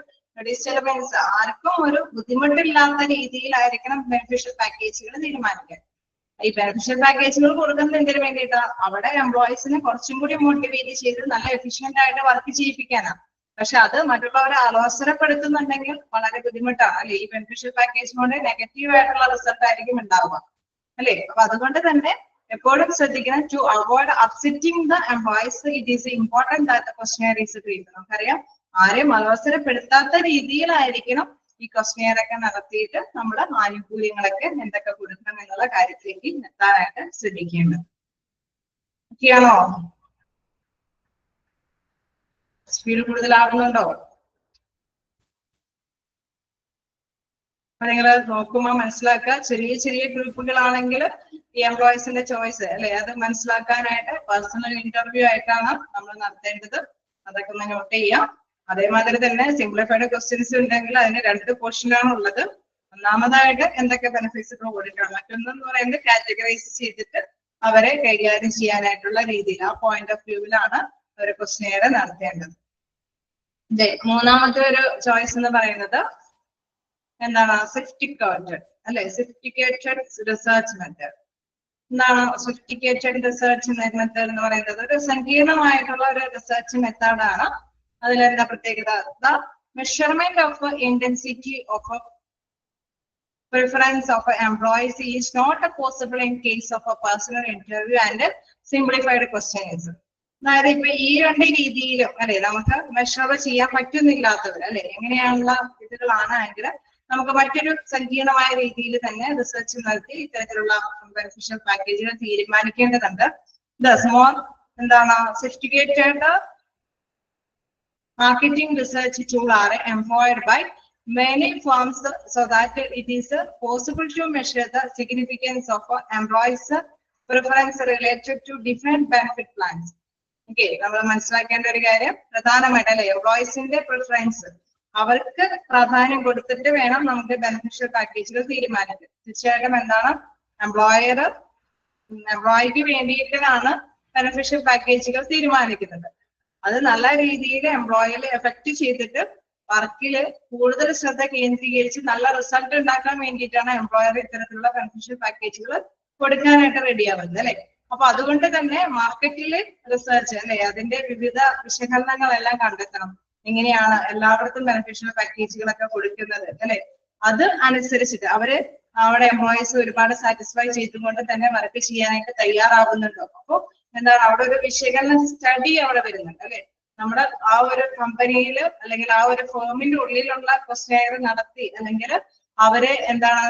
ഡിസ്റ്റർബൻസ് ആർക്കും ഒരു ബുദ്ധിമുട്ടില്ലാത്ത രീതിയിലായിരിക്കണം ബെനിഫിഷ്യൽ പാക്കേജുകൾ തീരുമാനിക്കാൻ. ഈ ബെനിഫിഷ്യൽ പാക്കേജുകൾ കൊടുക്കുന്നത് എന്തിനു വേണ്ടിയിട്ടാ? അവിടെ എംപ്ലോയീസിനെ കുറച്ചും കൂടി മോട്ടിവേറ്റ് ചെയ്ത് നല്ല എഫിഷ്യന്റ് ആയിട്ട് വർക്ക് ചെയ്യിപ്പിക്കാനാണ്. പക്ഷെ അത് മറ്റുള്ളവരെ അലോസരപ്പെടുത്തുന്നുണ്ടെങ്കിൽ വളരെ ബുദ്ധിമുട്ടാണ് അല്ലെ. ഈ ബെനിഫിഷ്യൽ പാക്കേജ് കൊണ്ട് നെഗറ്റീവ് ആയിട്ടുള്ള റിസൾട്ട് ആയിരിക്കും ഉണ്ടാവുക അല്ലെ. അപ്പൊ അതുകൊണ്ട് തന്നെ എപ്പോഴും ശ്രദ്ധിക്കണം, to avoid upsetting the employees it is important that the question is created. നമുക്കറിയാം, ആരെയും അലോസരപ്പെടുത്താത്ത രീതിയിലായിരിക്കണം ഈ ക്വസ്റ്റ്യൻ ഒക്കെ നടത്തിയിട്ട് നമ്മൾ ആനുകൂല്യങ്ങളൊക്കെ എന്തൊക്കെ കൊടുക്കണം എന്നുള്ള കാര്യത്തിലേക്ക് എത്താനായിട്ട് ശ്രദ്ധിക്കേണ്ടത്. ഓക്കെയാണോ? സ്പീഡ് കൂടുതലാകുന്നുണ്ടോ? അപ്പൊ നിങ്ങൾ നോക്കുമ്പോൾ മനസ്സിലാക്കുക, ചെറിയ ചെറിയ ഗ്രൂപ്പുകളാണെങ്കിൽ ഈ എംപ്ലോയീസിന്റെ ചോയ്സ് അല്ലെ, അത് മനസ്സിലാക്കാനായിട്ട് പേഴ്സണൽ ഇന്റർവ്യൂ ആയിട്ടാണ് നമ്മൾ നടത്തേണ്ടത്. അതൊക്കെ ഒന്ന് നോട്ട് ചെയ്യാം. അതേമാതിരി തന്നെ സിംപ്ലിഫൈഡ് ക്വസ്റ്റ്യൻസ് ഉണ്ടെങ്കിൽ അതിന് 2 പോർഷനാണ് ഉള്ളത്. ഒന്നാമതായിട്ട് എന്തൊക്കെ ബെനിഫിറ്റ്സ് കൊടുക്കണം, മറ്റൊന്നെന്ന് പറയുന്നത് കാറ്റഗറൈസ് ചെയ്തിട്ട് അവരെ കൈകാര്യം ചെയ്യാനായിട്ടുള്ള രീതിയിൽ ആ പോയിന്റ് ഓഫ് വ്യൂവിലാണ് ഒരു ക്വസ്റ്റ്യൻ നടത്തേണ്ടത്. മൂന്നാമത്തെ ഒരു ചോയ്സ് എന്ന് പറയുന്നത് എന്താണ്? സൊഫിസ്റ്റിക്കേറ്റഡ് അല്ലെ, സൊഫിസ്റ്റിക്കേറ്റഡ് റിസർച്ച് മെത്തേഡ്. എന്താണ് സൊഫിസ്റ്റിക്കേറ്റഡ് റിസർച്ച് മെത്തേഡ് എന്ന് പറയുന്നത്? ഒരു സങ്കീർണമായിട്ടുള്ള ഒരു റിസർച്ച് മെത്തേഡാണ്. അതിലെന്താ പ്രത്യേകത? The measurement of intensity of preference of employees is not possible in case of a personal interview and simplified questionnaires. അതായത് ഇപ്പൊ ഈ 2 രീതിയിലും അല്ലെ നമുക്ക് മെഷർ ചെയ്യാൻ പറ്റുന്നില്ലാത്തവർ അല്ലെ, എങ്ങനെയാണുള്ള ഇതുകളാണെങ്കിൽ നമുക്ക് മറ്റൊരു സങ്കീർണമായ രീതിയിൽ തന്നെ റിസർച്ച് നടത്തി ഇത്തരത്തിലുള്ള ബെനിഫിഷ്യൽ പാക്കേജുകൾ തീരുമാനിക്കേണ്ടതുണ്ട്. എന്താണ് sophisticated marketing research tool are employed by many firms so that it is possible to measure the significance of employees' preference related to different benefit plans. Okay, നമ്മൾ മനസ്സിലാക്കേണ്ട ഒരു കാര്യം പ്രധാനമായിട്ട് അല്ലെ, എംപ്ലോയീസിന്റെ പ്രിഫറൻസ് അവർക്ക് പ്രാധാന്യം കൊടുത്തിട്ട് വേണം നമുക്ക് ബെനിഫിഷ്യൽ പാക്കേജുകൾ തീരുമാനിക്കാൻ. തീർച്ചയായിട്ടും എന്താണ് എംപ്ലോയിക്ക് വേണ്ടിയിട്ടാണ് ബെനിഫിഷ്യൽ പാക്കേജുകൾ തീരുമാനിക്കുന്നത്. അത് നല്ല രീതിയിൽ എംപ്ലോയിയിൽ എഫക്ട് ചെയ്തിട്ട് വർക്കില് കൂടുതൽ ശ്രദ്ധ കേന്ദ്രീകരിച്ച് നല്ല റിസൾട്ട് ഉണ്ടാക്കാൻ വേണ്ടിയിട്ടാണ് എംപ്ലോയർ ഇത്തരത്തിലുള്ള ബെനിഫിഷ്യൽ പാക്കേജുകൾ കൊടുക്കാനായിട്ട് റെഡിയാവുന്നത് അല്ലെ. അപ്പൊ അതുകൊണ്ട് തന്നെ മാർക്കറ്റില് റിസർച്ച് അല്ലെ, അതിന്റെ വിവിധ വിശകലനങ്ങളെല്ലാം കണ്ടെത്തണം. എങ്ങനെയാണ് എല്ലാവർക്കും ബെനിഫിഷ്യൽ പാക്കേജുകളൊക്കെ കൊടുക്കുന്നത് അല്ലെ. അത് അനുസരിച്ചിട്ട് അവിടെ എംപ്ലോയീസ് ഒരുപാട് സാറ്റിസ്ഫൈ ചെയ്തുകൊണ്ട് തന്നെ വർക്ക് ചെയ്യാനായിട്ട് തയ്യാറാവുന്നുണ്ടോ. അപ്പൊ എന്താണ് അവിടെ ഒരു വിശകലന സ്റ്റഡി അവിടെ വരുന്നുണ്ട് അല്ലെ. നമ്മുടെ ആ ഒരു കമ്പനിയിൽ അല്ലെങ്കിൽ ആ ഒരു ഫേമിന്റെ ഉള്ളിലുള്ള ക്വസ്റ്റ്യൻ നടത്തി അല്ലെങ്കിൽ അവരെ എന്താണ്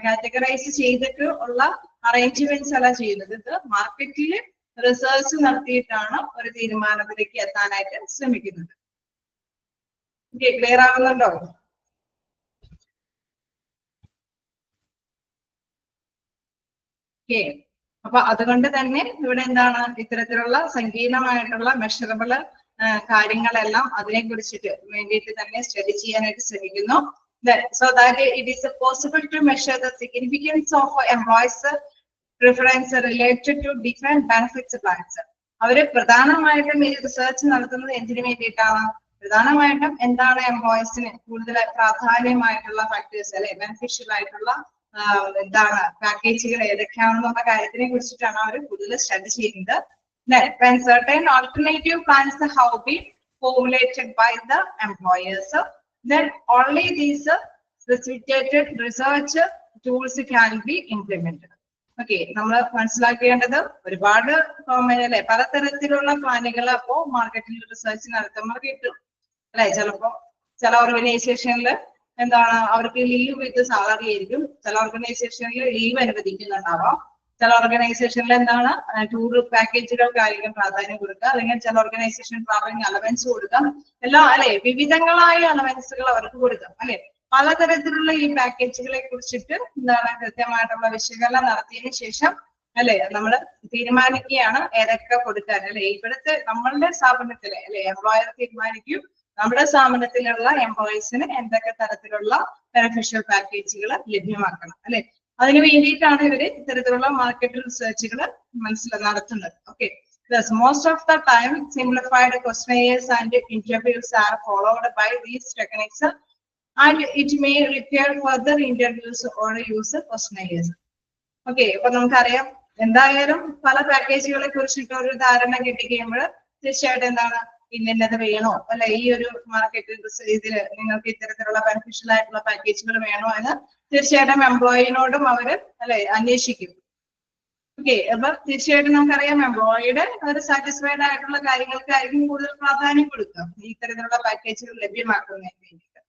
കാറ്റഗറൈസ് ചെയ്തിട്ട് ഉള്ള അറേഞ്ച്മെന്റ്സ് അല്ല ചെയ്യുന്നത്. ഇത് മാർക്കറ്റിൽ റിസർച്ച് നടത്തിയിട്ടാണ് ഒരു തീരുമാനത്തിലേക്ക് എത്താനായിട്ട് ശ്രമിക്കുന്നത്. ക്ലിയർ ആവുന്നുണ്ടോ? അപ്പൊ അതുകൊണ്ട് തന്നെ ഇവിടെ എന്താണ് ഇത്തരത്തിലുള്ള സങ്കീർണമായിട്ടുള്ള മെഷറബിള് കാര്യങ്ങളെല്ലാം അതിനെ കുറിച്ചിട്ട് വേണ്ടിയിട്ട് തന്നെ സ്റ്റഡി ചെയ്യാനായിട്ട് ശ്രമിക്കുന്നു. So that it is possible to measure the significance of employees' preference related to different benefits plans. അവര് പ്രധാനമായിട്ടും ഈ റിസർച്ച് നടത്തുന്നത് എന്തിനു വേണ്ടിയിട്ടാണ്? പ്രധാനമായിട്ടും എന്താണ് എംപ്ലോയീസിന് കൂടുതൽ പ്രാധാന്യമായിട്ടുള്ള ഫാക്ടേഴ്സ് അല്ലെ, ബെനിഫിഷ്യൽ ആയിട്ടുള്ള എന്താണ് പാക്കേജുകൾ ഏതൊക്കെയാണെന്നുള്ള കാര്യത്തിനെ കുറിച്ചിട്ടാണ് അവർ കൂടുതൽ സ്റ്റഡി ചെയ്യുന്നത്. When certain alternative plans have been formulated by the employers, then only these specificated research tools can be implemented. Okay, നമ്മൾ മനസ്സിലാക്കേണ്ടത് ഒരുപാട് അല്ലെ പലതരത്തിലുള്ള പ്ലാനുകൾ അപ്പോ മാർക്കറ്റിൽ റിസർച്ച് നടത്തുമ്പോൾ കിട്ടും അല്ലെ. ചില ഓർഗനൈസേഷനിൽ എന്താണ് അവർക്ക് ലീവ് വിത്ത് സാലറി ആയിരിക്കും, ചില ഓർഗനൈസേഷനിൽ ലീവ് അനുവദിക്കുന്നുണ്ടാവാം, ചില ഓർഗനൈസേഷനിൽ എന്താണ് ടൂർ പാക്കേജുകൾക്കായിരിക്കും പ്രാധാന്യം കൊടുക്കുക, അല്ലെങ്കിൽ ചില ഓർഗനൈസേഷൻ ട്രാവലിംഗ് അലവൻസ് കൊടുക്കാം, എല്ലാം അല്ലെ, വിവിധങ്ങളായ അലവൻസുകൾ അവർക്ക് കൊടുക്കാം അല്ലെ. പലതരത്തിലുള്ള ഈ പാക്കേജുകളെ കുറിച്ചിട്ട് എന്താണ് കൃത്യമായിട്ടുള്ള വിശകലനം നടത്തിയതിനു ശേഷം അല്ലെ നമ്മൾ തീരുമാനിക്കുകയാണ് ഏതൊക്കെ കൊടുക്കാൻ അല്ലെ. ഇവിടുത്തെ നമ്മളുടെ സ്ഥാപനത്തിലെ അല്ലെ എംപ്ലോയർ തീരുമാനിക്കും നമ്മുടെ സ്ഥാപനത്തിലുള്ള എംപ്ലോയീസിന് എന്തൊക്കെ തരത്തിലുള്ള ബെനഫിഷ്യൽ പാക്കേജുകൾ ലഭ്യമാക്കണം അല്ലെ. അതിന് വേണ്ടിയിട്ടാണ് ഇവര് ഇത്തരത്തിലുള്ള മാർക്കറ്റ് റിസർച്ചുകൾ നടത്തുന്നത്. Okay, thus most of the time simplified questionnaires and interviews are followed by these techniques and it may require further interviews or use questionnaires. Okay, അപ്പൊ നമുക്കറിയാം എന്തായാലും പല പാക്കേജുകളെ കുറിച്ചിട്ട് ഒരു ധാരണ കിട്ടിക്കഴിയുമ്പോൾ തീർച്ചയായിട്ടും എന്താണ് ഇന്നത് വേണോ അല്ലെ, ഈ ഒരു മാർക്കറ്റ് ഇതില് നിങ്ങൾക്ക് ഇത്തരത്തിലുള്ള ബെനിഫിഷ്യൽ ആയിട്ടുള്ള പാക്കേജുകൾ വേണോ എന്ന് തീർച്ചയായിട്ടും എംപ്ലോയിനോടും അവര് അല്ലെ അന്വേഷിക്കും. ഓക്കെ, അപ്പൊ തീർച്ചയായിട്ടും നമുക്കറിയാം എംപ്ലോയിയുടെ ഒരു സാറ്റിസ്ഫൈഡ് ആയിട്ടുള്ള കാര്യങ്ങൾക്കായിരിക്കും കൂടുതൽ പ്രാധാന്യം കൊടുക്കുക ഇത്തരത്തിലുള്ള പാക്കേജുകൾ ലഭ്യമാക്കുന്നതിന് വേണ്ടിയിട്ട്.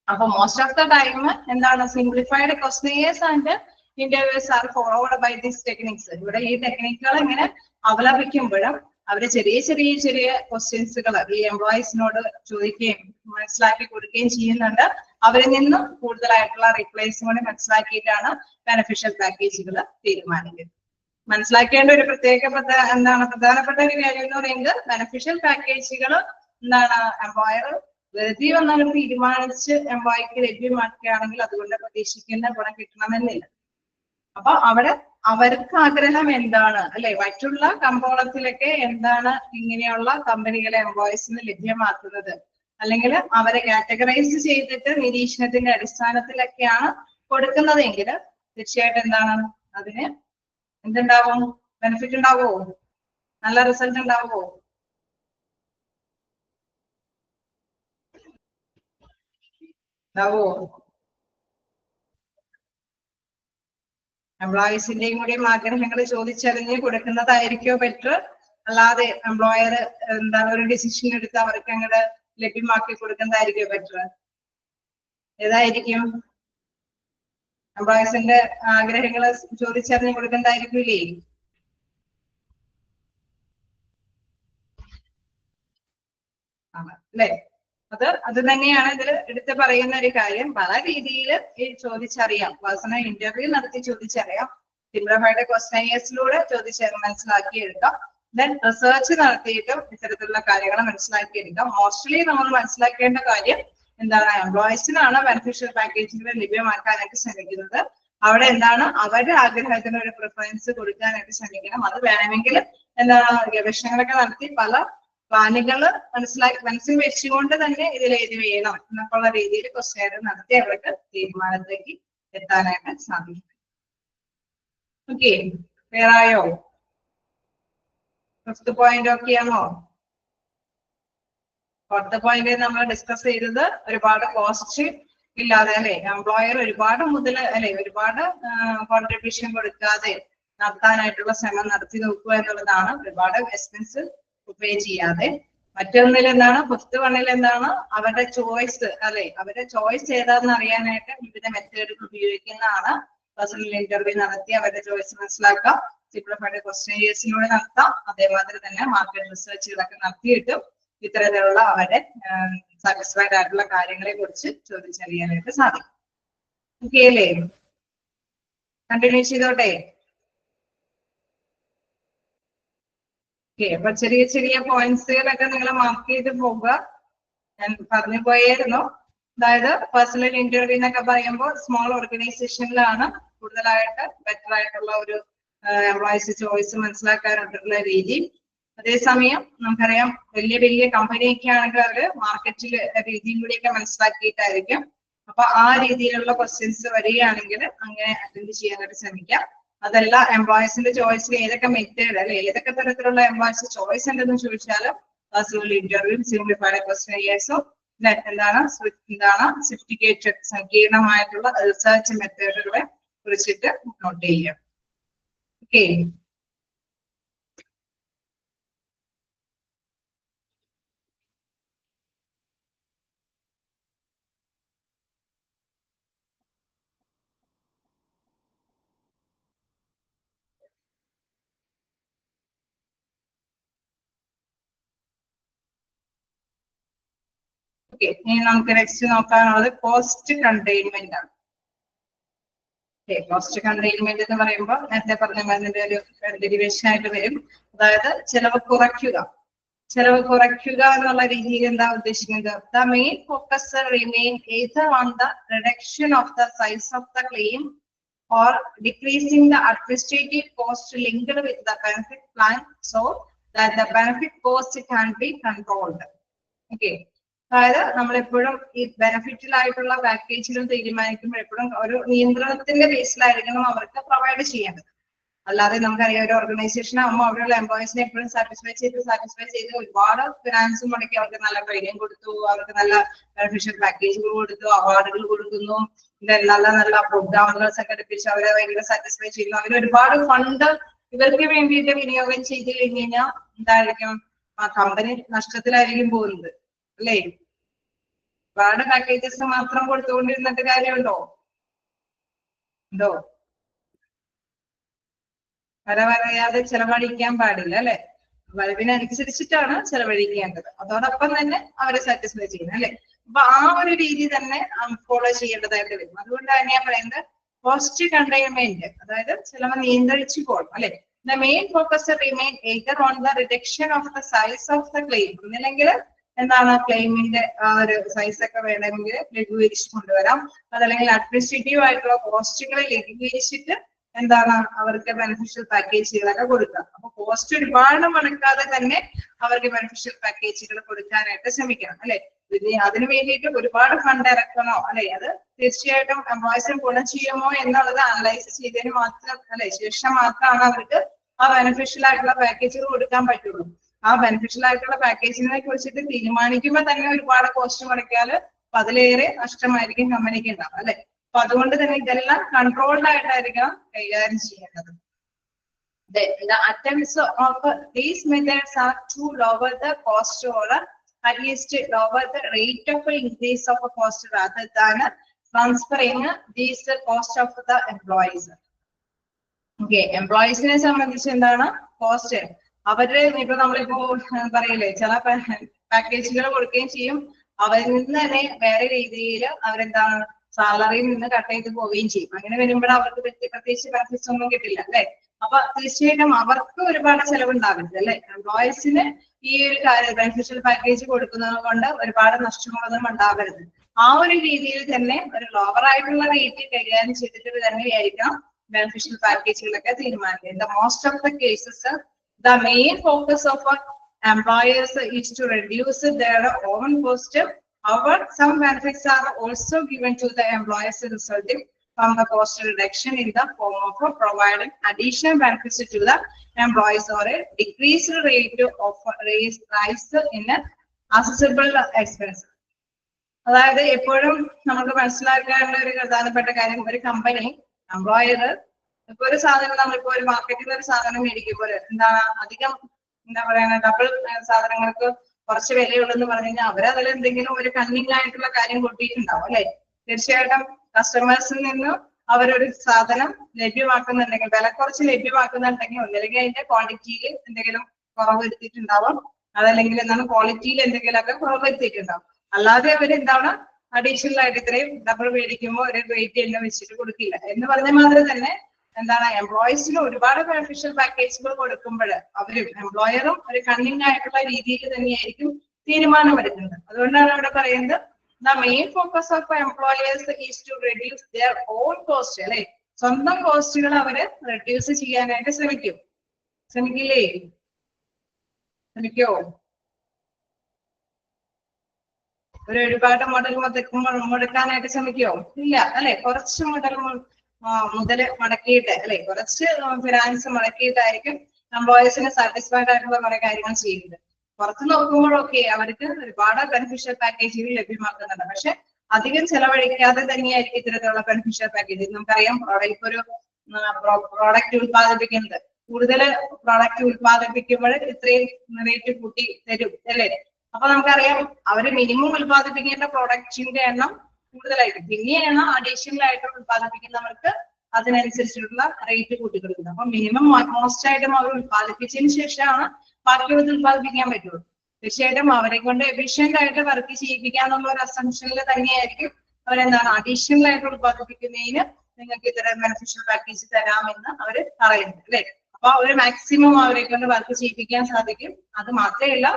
അപ്പൊ മോസ്റ്റ് ഓഫ് ദ ടൈം എന്താണ് simplified questions and interviews are followed by these techniques. ഇവിടെ ഈ ടെക്നിക്കുകൾ ഇങ്ങനെ അവലംബിക്കുമ്പോഴും അവര് ചെറിയ ചെറിയ ചെറിയ ക്വസ്റ്റ്യൻസുകൾ ഈ എംപ്ലോയീസിനോട് ചോദിക്കുകയും മനസ്സിലാക്കി കൊടുക്കുകയും ചെയ്യുന്നുണ്ട്. അവരിൽ നിന്നും കൂടുതലായിട്ടുള്ള റിപ്ലൈസും കൂടി മനസ്സിലാക്കിയിട്ടാണ് ബെനഫിഷ്യൽ പാക്കേജുകൾ തീരുമാനിക്കുന്നത്. മനസ്സിലാക്കേണ്ട ഒരു പ്രധാനപ്പെട്ട ഒരു കാര്യം എന്ന് പറയുന്നത് ബെനഫിഷ്യൽ പാക്കേജുകൾ എന്താണ് എംപ്ലോയർ വെറുതെ വന്നാൽ തീരുമാനിച്ച് എംപ്ലോയിക്ക് ലഭ്യമാക്കുകയാണെങ്കിൽ അതുകൊണ്ട് പ്രതീക്ഷിക്കുന്ന ഗുണം കിട്ടണമെന്നില്ല. അപ്പൊ അവിടെ അവർക്ക് ആഗ്രഹം എന്താണ് അല്ലെ, മറ്റുള്ള കമ്പോളത്തിലൊക്കെ എന്താണ് ഇങ്ങനെയുള്ള കമ്പനികളെ എംപ്ലോയീസിന് ലഭ്യമാക്കുന്നത്, അല്ലെങ്കിൽ അവരെ കാറ്റഗറൈസ് ചെയ്തിട്ട് നിരീക്ഷണത്തിന്റെ അടിസ്ഥാനത്തിലൊക്കെയാണ് കൊടുക്കുന്നതെങ്കിൽ തീർച്ചയായിട്ടും എന്താണ് അതിന് എന്തുണ്ടാവും, ബെനിഫിറ്റ് ഉണ്ടാവുമോ, നല്ല റിസൾട്ട് ഉണ്ടാവുമോ? ഉണ്ടാവുമോ? എംപ്ലോയീസിന്റെയും കൂടിയും ആഗ്രഹങ്ങൾ ചോദിച്ചറിഞ്ഞ് കൊടുക്കുന്നതായിരിക്കോ ബെറ്റർ, അല്ലാതെ എംപ്ലോയർ എന്താണ് ഒരു ഡിസിഷൻ എടുത്ത് അവർക്ക് അങ്ങോട്ട് ലഭ്യമാക്കി കൊടുക്കുന്നതായിരിക്കോ ബെറ്റർ? ഏതായിരിക്കും? എംപ്ലോയീസിന്റെ ആഗ്രഹങ്ങൾ ചോദിച്ചറിഞ്ഞ് കൊടുക്കുന്നതായിരിക്കൂലേ? അല്ലേ? അത് തന്നെയാണ് ഇതിൽ എടുത്ത് പറയുന്ന ഒരു കാര്യം. പല രീതിയിൽ ഈ ചോദിച്ചറിയാം, പേഴ്സണൽ ഇന്റർവ്യൂ നടത്തി ചോദിച്ചറിയാം, സിംപ്ലിഫൈഡ് ക്വസ്റ്റ്യൻസിലൂടെ മനസ്സിലാക്കി എടുക്കാം, ദെൻ റിസർച്ച് നടത്തിയിട്ടും ഇത്തരത്തിലുള്ള കാര്യങ്ങൾ മനസ്സിലാക്കി എടുക്കാം. മോസ്റ്റ്ലി നമ്മൾ മനസ്സിലാക്കേണ്ട കാര്യം എന്താണ്, എംപ്ലോയീസിനാണ് ബെനിഫിഷ്യൽ പാക്കേജുകൾ ലഭ്യമാക്കാനായിട്ട് ശ്രമിക്കുന്നത്. അവിടെ എന്താണ് അവരുടെ ആഗ്രഹത്തിന് ഒരു പ്രിഫറൻസ് കൊടുക്കാനായിട്ട് ശ്രമിക്കണം. അത് വേണമെങ്കിൽ എന്താണ് ഗവേഷണങ്ങളൊക്കെ നടത്തി പല പ്ലാനുകൾ മനസ്സിൽ വെച്ചുകൊണ്ട് തന്നെ ഇതിൽ ഏത് വേണം എന്നൊക്കെയുള്ള രീതിയിൽ ക്വസ്റ്റ്യൻ നടത്തി അവർക്ക് തീരുമാനത്തിലേക്ക് എത്താനായിട്ട് സാധിക്കും. ഓക്കെ, ക്ലിയർ ആയോ? ഫിഫ്ത് പോയിന്റ് ഓക്കെ ആണോ? ഫോർത്ത് പോയിന്റ് നമ്മൾ ഡിസ്കസ് ചെയ്തത് ഒരുപാട് കോസ്റ്റ് ഇല്ലാതെ അല്ലെ, എംപ്ലോയർ ഒരുപാട് മുതൽ അല്ലെ ഒരുപാട് കോൺട്രിബ്യൂഷൻ കൊടുക്കാതെ നടത്താനായിട്ടുള്ള ശ്രമം നടത്തി നോക്കുക എന്നുള്ളതാണ്. ഒരുപാട് എക്സ്പെൻസ് പേ ചെയ്യാതെ. മറ്റൊന്നിൽ എന്താണ്, ഫിഫ്ത് വണ്ണിൽ എന്താണ് അവരുടെ ചോയ്സ് അല്ലെ, അവരുടെ ചോയ്സ് ഏതാണെന്ന് അറിയാനായിട്ട് വിവിധ മെത്തേഡുകൾ ഉപയോഗിക്കുന്നതാണ്. പേഴ്സണൽ ഇന്റർവ്യൂ നടത്തി അവരുടെ ചോയ്സ് മനസ്സിലാക്കാം, സിംപ്ലിഫൈഡ് ക്വസ്റ്റ്യൻസിലൂടെ നടത്താം, അതേമാതിരി തന്നെ മാർക്കറ്റ് റിസർച്ചുകളൊക്കെ നടത്തിയിട്ടും ഇത്തരത്തിലുള്ള അവരുടെ സാറ്റിസ്ഫൈഡ് ആയിട്ടുള്ള കാര്യങ്ങളെ കുറിച്ച് ചോദിച്ചറിയാനായിട്ട് സാധിക്കും. ഓക്കെ അല്ലേ? കണ്ടിന്യൂ ചെയ്തോട്ടെ. അപ്പൊ ചെറിയ ചെറിയ പോയിന്റ്സുകളൊക്കെ നിങ്ങൾ മാർക്ക് ചെയ്ത് പോവുക. ഞാൻ പറഞ്ഞു പോയായിരുന്നു, അതായത് പേഴ്സണൽ ഇന്റർവ്യൂ എന്നൊക്കെ പറയുമ്പോൾ സ്മോൾ ഓർഗനൈസേഷനിലാണ് കൂടുതലായിട്ട് ബെറ്റർ ആയിട്ടുള്ള ഒരു എംപ്ലോയീസ് ചോയ്സ് മനസ്സിലാക്കാനായിട്ടുള്ള രീതി. അതേസമയം നമുക്കറിയാം വലിയ വലിയ കമ്പനിയൊക്കെ ആണെങ്കിൽ അവര് മാർക്കറ്റിൽ രീതിയും കൂടിയൊക്കെ മനസ്സിലാക്കിയിട്ടായിരിക്കും. അപ്പൊ ആ രീതിയിലുള്ള ക്വസ്റ്റ്യൻസ് വരികയാണെങ്കിൽ അങ്ങനെ അറ്റൻഡ് ചെയ്യാനായിട്ട് ശ്രമിക്കാം. അതല്ല എംപ്ലോയീസിന്റെ ചോയ്സിൽ ഏതൊക്കെ മെത്തേഡ് അല്ലെ, ഏതൊക്കെ തരത്തിലുള്ള എംപ്ലോയീസ് ചോയ്സ് ഉണ്ടെന്ന് ചോദിച്ചാലും പേഴ്സണൽ ഇന്റർവ്യൂ, സിംപ്ലിഫൈഡ് ക്വസ്റ്റ്യൻസും എന്താണ് സൊഫിസ്റ്റിക്കേറ്റഡ് സങ്കീർണമായിട്ടുള്ള റിസർച്ച് മെത്തേഡുകളെ കുറിച്ചിട്ട് നോട്ട് ചെയ്യാം. ഓക്കെ, ഓക്കെ, ഇനി നമുക്ക് നെക്സ്റ്റ് നോക്കാനുള്ളത് കോസ്റ്റ് കണ്ടെയ്ൻമെന്റ് ആണ്. കോസ്റ്റ് കണ്ടെയ്ൻമെന്റ് എന്ന് പറയുമ്പോൾ നേരത്തെ പറഞ്ഞ അതിന്റെ ഒരു ഡെറിവേഷൻ ആയിട്ട് വരും. അതായത് ചെലവ് കുറയ്ക്കുക. ചെലവ് കുറയ്ക്കുക എന്നുള്ള രീതിയിൽ എന്താ ഉദ്ദേശിക്കുന്നത്? The main focus remain either on the reduction of the size of the claim or decreasing the administrative cost linked with the benefit plan so that the benefit cost can be controlled. Okay. അതായത് നമ്മളെപ്പോഴും ഈ ബെനിഫിറ്റിലായിട്ടുള്ള പാക്കേജുകൾ തീരുമാനിക്കുമ്പോൾ എപ്പോഴും ഒരു നിയന്ത്രണത്തിന്റെ ബേസിലായിരിക്കണം അവർക്ക് provide ചെയ്യേണ്ടത്. അല്ലാതെ നമുക്കറിയാം ഒരു ഓർഗനൈസേഷൻ ആകുമ്പോൾ അവിടെയുള്ള എംപ്ലോയീസിനെ എപ്പോഴും സാറ്റിസ്ഫൈ ചെയ്ത് ഒരുപാട് ഫിനാൻസ് മുടക്കി അവർക്ക് നല്ല ട്രെയിനിങ് കൊടുത്തു, അവർക്ക് നല്ല ബെനിഫിഷ്യൽ പാക്കേജുകൾ കൊടുത്തു, അവാർഡുകൾ കൊടുക്കുന്നു, നല്ല നല്ല പ്രോഗ്രാമുകൾ സംഘടിപ്പിച്ച് അവരെ ഭയങ്കര സാറ്റിസ്ഫൈ ചെയ്യുന്നു. അവർ ഒരുപാട് ഫണ്ട് ഇവർക്ക് വേണ്ടിയിട്ട് വിനിയോഗം ചെയ്ത് കഴിഞ്ഞ് കഴിഞ്ഞാൽ എന്തായിരിക്കും? ആ കമ്പനി നഷ്ടത്തിലായിരിക്കും പോകുന്നത് അല്ലേ? ഒരുപാട് പാക്കേജസ് മാത്രം കൊടുത്തുകൊണ്ടിരുന്നിട്ട് കാര്യമുണ്ടോ? വരവറിയാതെ ചെലവഴിക്കാൻ പാടില്ല അല്ലെ? വരവിനനുസരിച്ചിട്ടാണ് ചെലവഴിക്കേണ്ടത്. അതോടൊപ്പം തന്നെ അവരെ സാറ്റിസ്ഫൈ ചെയ്യുന്നത് അല്ലെ? അപ്പൊ ആ ഒരു രീതി തന്നെ ഫോളോ ചെയ്യേണ്ടതായിട്ട് വരും. അതുകൊണ്ട് തന്നെയാണ് പറയുന്നത് കോസ്റ്റ് കണ്ടെയ്ൻമെന്റ്, അതായത് ചെലവ് നിയന്ത്രിച്ചു പോകണം അല്ലെ? The main focus remain either on the reduction of the size of the claim, ഒന്നില്ലെങ്കിൽ എന്താണ് ക്ലെയിമിന്റെ ആ ഒരു സൈസ് ഒക്കെ വേണമെങ്കിൽ ലഘൂകരിച്ച് കൊണ്ടുവരാം. അതല്ലെങ്കിൽ അഡ്മിനിസ്ട്രേറ്റീവ് ആയിട്ടുള്ള കോസ്റ്റുകളെ ലഘൂകരിച്ചിട്ട് എന്താണ് അവർക്ക് ബെനിഫിഷ്യൽ പാക്കേജുകളൊക്കെ കൊടുക്കുക. അപ്പൊ കോസ്റ്റ് ഒരുപാട് മടക്കാതെ തന്നെ അവർക്ക് ബെനിഫിഷ്യൽ പാക്കേജുകൾ കൊടുക്കാനായിട്ട് ശ്രമിക്കണം അല്ലെ? അതിനു വേണ്ടിയിട്ട് ഒരുപാട് ഫണ്ട് ഇറക്കണോ അല്ലെ? അത് തീർച്ചയായിട്ടും എംപ്ലോയീസിന് ഗുണം ചെയ്യുമോ എന്നുള്ളത് അനലൈസ് ചെയ്തതിന് മാത്രം അല്ലെ ശേഷം മാത്രമാണ് അവർക്ക് ആ ബെനിഫിഷ്യൽ ആയിട്ടുള്ള പാക്കേജുകൾ കൊടുക്കാൻ പറ്റുള്ളൂ. ആ ബെനിഫിഷ്യൽ ആയിട്ടുള്ള പാക്കേജിനെ കുറിച്ചിട്ട് തീരുമാനിക്കുമ്പോൾ തന്നെ ഒരുപാട് കോസ്റ്റ് മുടക്കിയാൽ അതിലേറെ നഷ്ടമായിരിക്കും കമ്പനിക്ക് ഉണ്ടാവും അല്ലെ? അപ്പൊ അതുകൊണ്ട് തന്നെ ഇതെല്ലാം കൺട്രോൾഡ് ആയിട്ടായിരിക്കണം കൈകാര്യം ചെയ്യേണ്ടത്. The attempts of these methods are to lower the cost or at least lower the rate of increase of a cost rather than transferring these cost of the employees. Okay, എംപ്ലോയീസിനെ സംബന്ധിച്ച് എന്താണ് cost? അവരുടെ ഇപ്പൊ നമ്മളിപ്പോ പറയില്ലേ ചില പാക്കേജുകൾ കൊടുക്കുകയും ചെയ്യും, അവരിൽ നിന്ന് തന്നെ വേറെ രീതിയിൽ അവരെന്താണ് സാലറിയിൽ നിന്ന് കട്ട് ചെയ്ത് പോവുകയും ചെയ്യും. അങ്ങനെ വരുമ്പോൾ അവർക്ക് പ്രത്യേകിച്ച് ബെനിഫിറ്റ്സ് ഒന്നും കിട്ടില്ല അല്ലെ? അപ്പൊ തീർച്ചയായിട്ടും അവർക്ക് ഒരുപാട് ചെലവുണ്ടാവരുത് അല്ലെ? എംപ്ലോയീസിന് ഈ ഒരു ബെനിഫിഷ്യൽ പാക്കേജ് കൊടുക്കുന്നത് കൊണ്ട് ഒരുപാട് നഷ്ടങ്ങളൊന്നും ഉണ്ടാവരുത്. ആ ഒരു രീതിയിൽ തന്നെ ഒരു ലോവർ ആയിട്ടുള്ള റേറ്റ് കൈകാര്യം ചെയ്തിട്ട് തന്നെയായിരിക്കണം ബെനിഫിഷ്യൽ പാക്കേജുകളൊക്കെ തീരുമാനിക്കുന്നത്. Most of the cases the main focus of employers is to reduce their own cost. However, some benefits are also given to the employers resulting from the cost reduction in the form of providing additional benefits to the employees or a decreased rate of rise in accessible expense. അതായത് എപ്പോഴും നമുക്ക് മനസ്സിലാക്കാനുള്ള ഒരു പ്രധാനപ്പെട്ട കാര്യം, ഒരു company employer ഇപ്പൊ ഒരു സാധനം നമ്മളിപ്പോ ഒരു മാർക്കറ്റിൽ ഒരു സാധനം മേടിക്കുമ്പോൾ എന്താണ് അധികം എന്താ പറയുക ഡബിൾ സാധനങ്ങൾക്ക് കുറച്ച് വിലയുള്ളെന്ന് പറഞ്ഞു കഴിഞ്ഞാൽ അവരതിൽ എന്തെങ്കിലും ഒരു കണ്ണിങ് ആയിട്ടുള്ള കാര്യം കൊട്ടിയിട്ടുണ്ടാവും അല്ലെ? തീർച്ചയായിട്ടും കസ്റ്റമേഴ്സിൽ നിന്ന് അവരൊരു സാധനം ലഭ്യമാക്കുന്നുണ്ടെങ്കിൽ, വില കുറച്ച് ലഭ്യമാക്കുന്നുണ്ടെങ്കിൽ ഒന്നില്ലെങ്കിൽ അതിന്റെ ക്വാണ്ടിറ്റിയിൽ എന്തെങ്കിലും കുറവ് വരുത്തിയിട്ടുണ്ടാവും, അതല്ലെങ്കിൽ എന്താണ് ക്വാളിറ്റിയിൽ എന്തെങ്കിലുമൊക്കെ കുറവ് വരുത്തിയിട്ടുണ്ടാവും. അല്ലാതെ അവരെന്താണ് അഡീഷണൽ ആയിട്ട് ഇത്രയും ഡബിൾ മേടിക്കുമ്പോൾ ഒരു റേറ്റ് എല്ലാം വെച്ചിട്ട് കൊടുക്കില്ല. എന്ന് പറഞ്ഞ മാതിരി തന്നെ എന്താണ് എംപ്ലോയീസിന് ഒരുപാട് ബെനിഫിഷ്യൽ പാക്കേജുകൾ കൊടുക്കുമ്പോൾ അവരും എംപ്ലോയറും ഒരു കണ്ണിങ് ആയിട്ടുള്ള രീതിയിൽ തന്നെയായിരിക്കും തീരുമാനമെടുക്കുന്നത്. അതുകൊണ്ടാണ് ഇവിടെ പറയുന്നത് the main focus of employers is to reduce their own cost അല്ലെ? സ്വന്തം കോസ്റ്റുകൾ അവര് റെഡ്യൂസ് ചെയ്യാനായിട്ട് ശ്രമിക്കില്ലേ? ശ്രമിക്കോ? ഒരുപാട് മുടക്കാനായിട്ട് ശ്രമിക്കോ? ഇല്ല അല്ലെ? കുറച്ച് മുതല് മടക്കിയിട്ട് അല്ലെ? കുറച്ച് ഫിനാൻസ് മുടക്കിയിട്ടായിരിക്കും എംപ്ലോയീസിന് സാറ്റിസ്ഫൈഡ് ആയിട്ടുള്ള കുറെ കാര്യങ്ങൾ ചെയ്യുന്നത്. പുറത്ത് നോക്കുമ്പോഴൊക്കെ അവർക്ക് ഒരുപാട് ബെനിഫിഷ്യൽ പാക്കേജുകൾ ലഭ്യമാക്കുന്നുണ്ട്, പക്ഷെ അധികം ചെലവഴിക്കാതെ തന്നെയായിരിക്കും ഇത്തരത്തിലുള്ള ബെനിഫിഷ്യൽ പാക്കേജ്. നമുക്കറിയാം ഇപ്പൊ ഒരു പ്രോഡക്റ്റ് ഉത്പാദിപ്പിക്കുന്നത്, കൂടുതൽ പ്രോഡക്റ്റ് ഉത്പാദിപ്പിക്കുമ്പോൾ ഇത്രയും റേറ്റ് കൂട്ടി തരും അല്ലേ? അപ്പൊ നമുക്കറിയാം അവര് മിനിമം ഉത്പാദിപ്പിക്കേണ്ട പ്രോഡക്റ്റിന്റെ എണ്ണം കൂടുതലായിരിക്കും, പിന്നെയാണ് അഡീഷണൽ ആയിട്ട് ഉത്പാദിപ്പിക്കുന്നവർക്ക് അതിനനുസരിച്ചിട്ടുള്ള റേറ്റ് കൂട്ടിക്കൊടുക്കുന്നത്. അപ്പൊ മിനിമം മോസ്റ്റ് ആയിട്ടും അവർ ഉത്പാദിപ്പിച്ചതിന് ശേഷമാണ് ബാക്കിയുള്ളത് ഉത്പാദിപ്പിക്കാൻ പറ്റുള്ളൂ. തീർച്ചയായിട്ടും അവരെ കൊണ്ട് എഫിഷ്യന്റ് ആയിട്ട് വർക്ക് ചെയ്യിപ്പിക്കാന്നുള്ള ഒരു അസംഷനിൽ തന്നെയായിരിക്കും അവരെന്താണ് അഡീഷണൽ ആയിട്ട് ഉത്പാദിപ്പിക്കുന്നതിന് നിങ്ങൾക്ക് ഇത്തരം ബെനിഫിഷ്യൽ പാക്കേജ് തരാമെന്ന് അവർ പറയുന്നത് അല്ലെ. അപ്പൊ അവര് മാക്സിമം അവരെ കൊണ്ട് വർക്ക് ചെയ്യിപ്പിക്കാൻ സാധിക്കും. അത് മാത്രമല്ല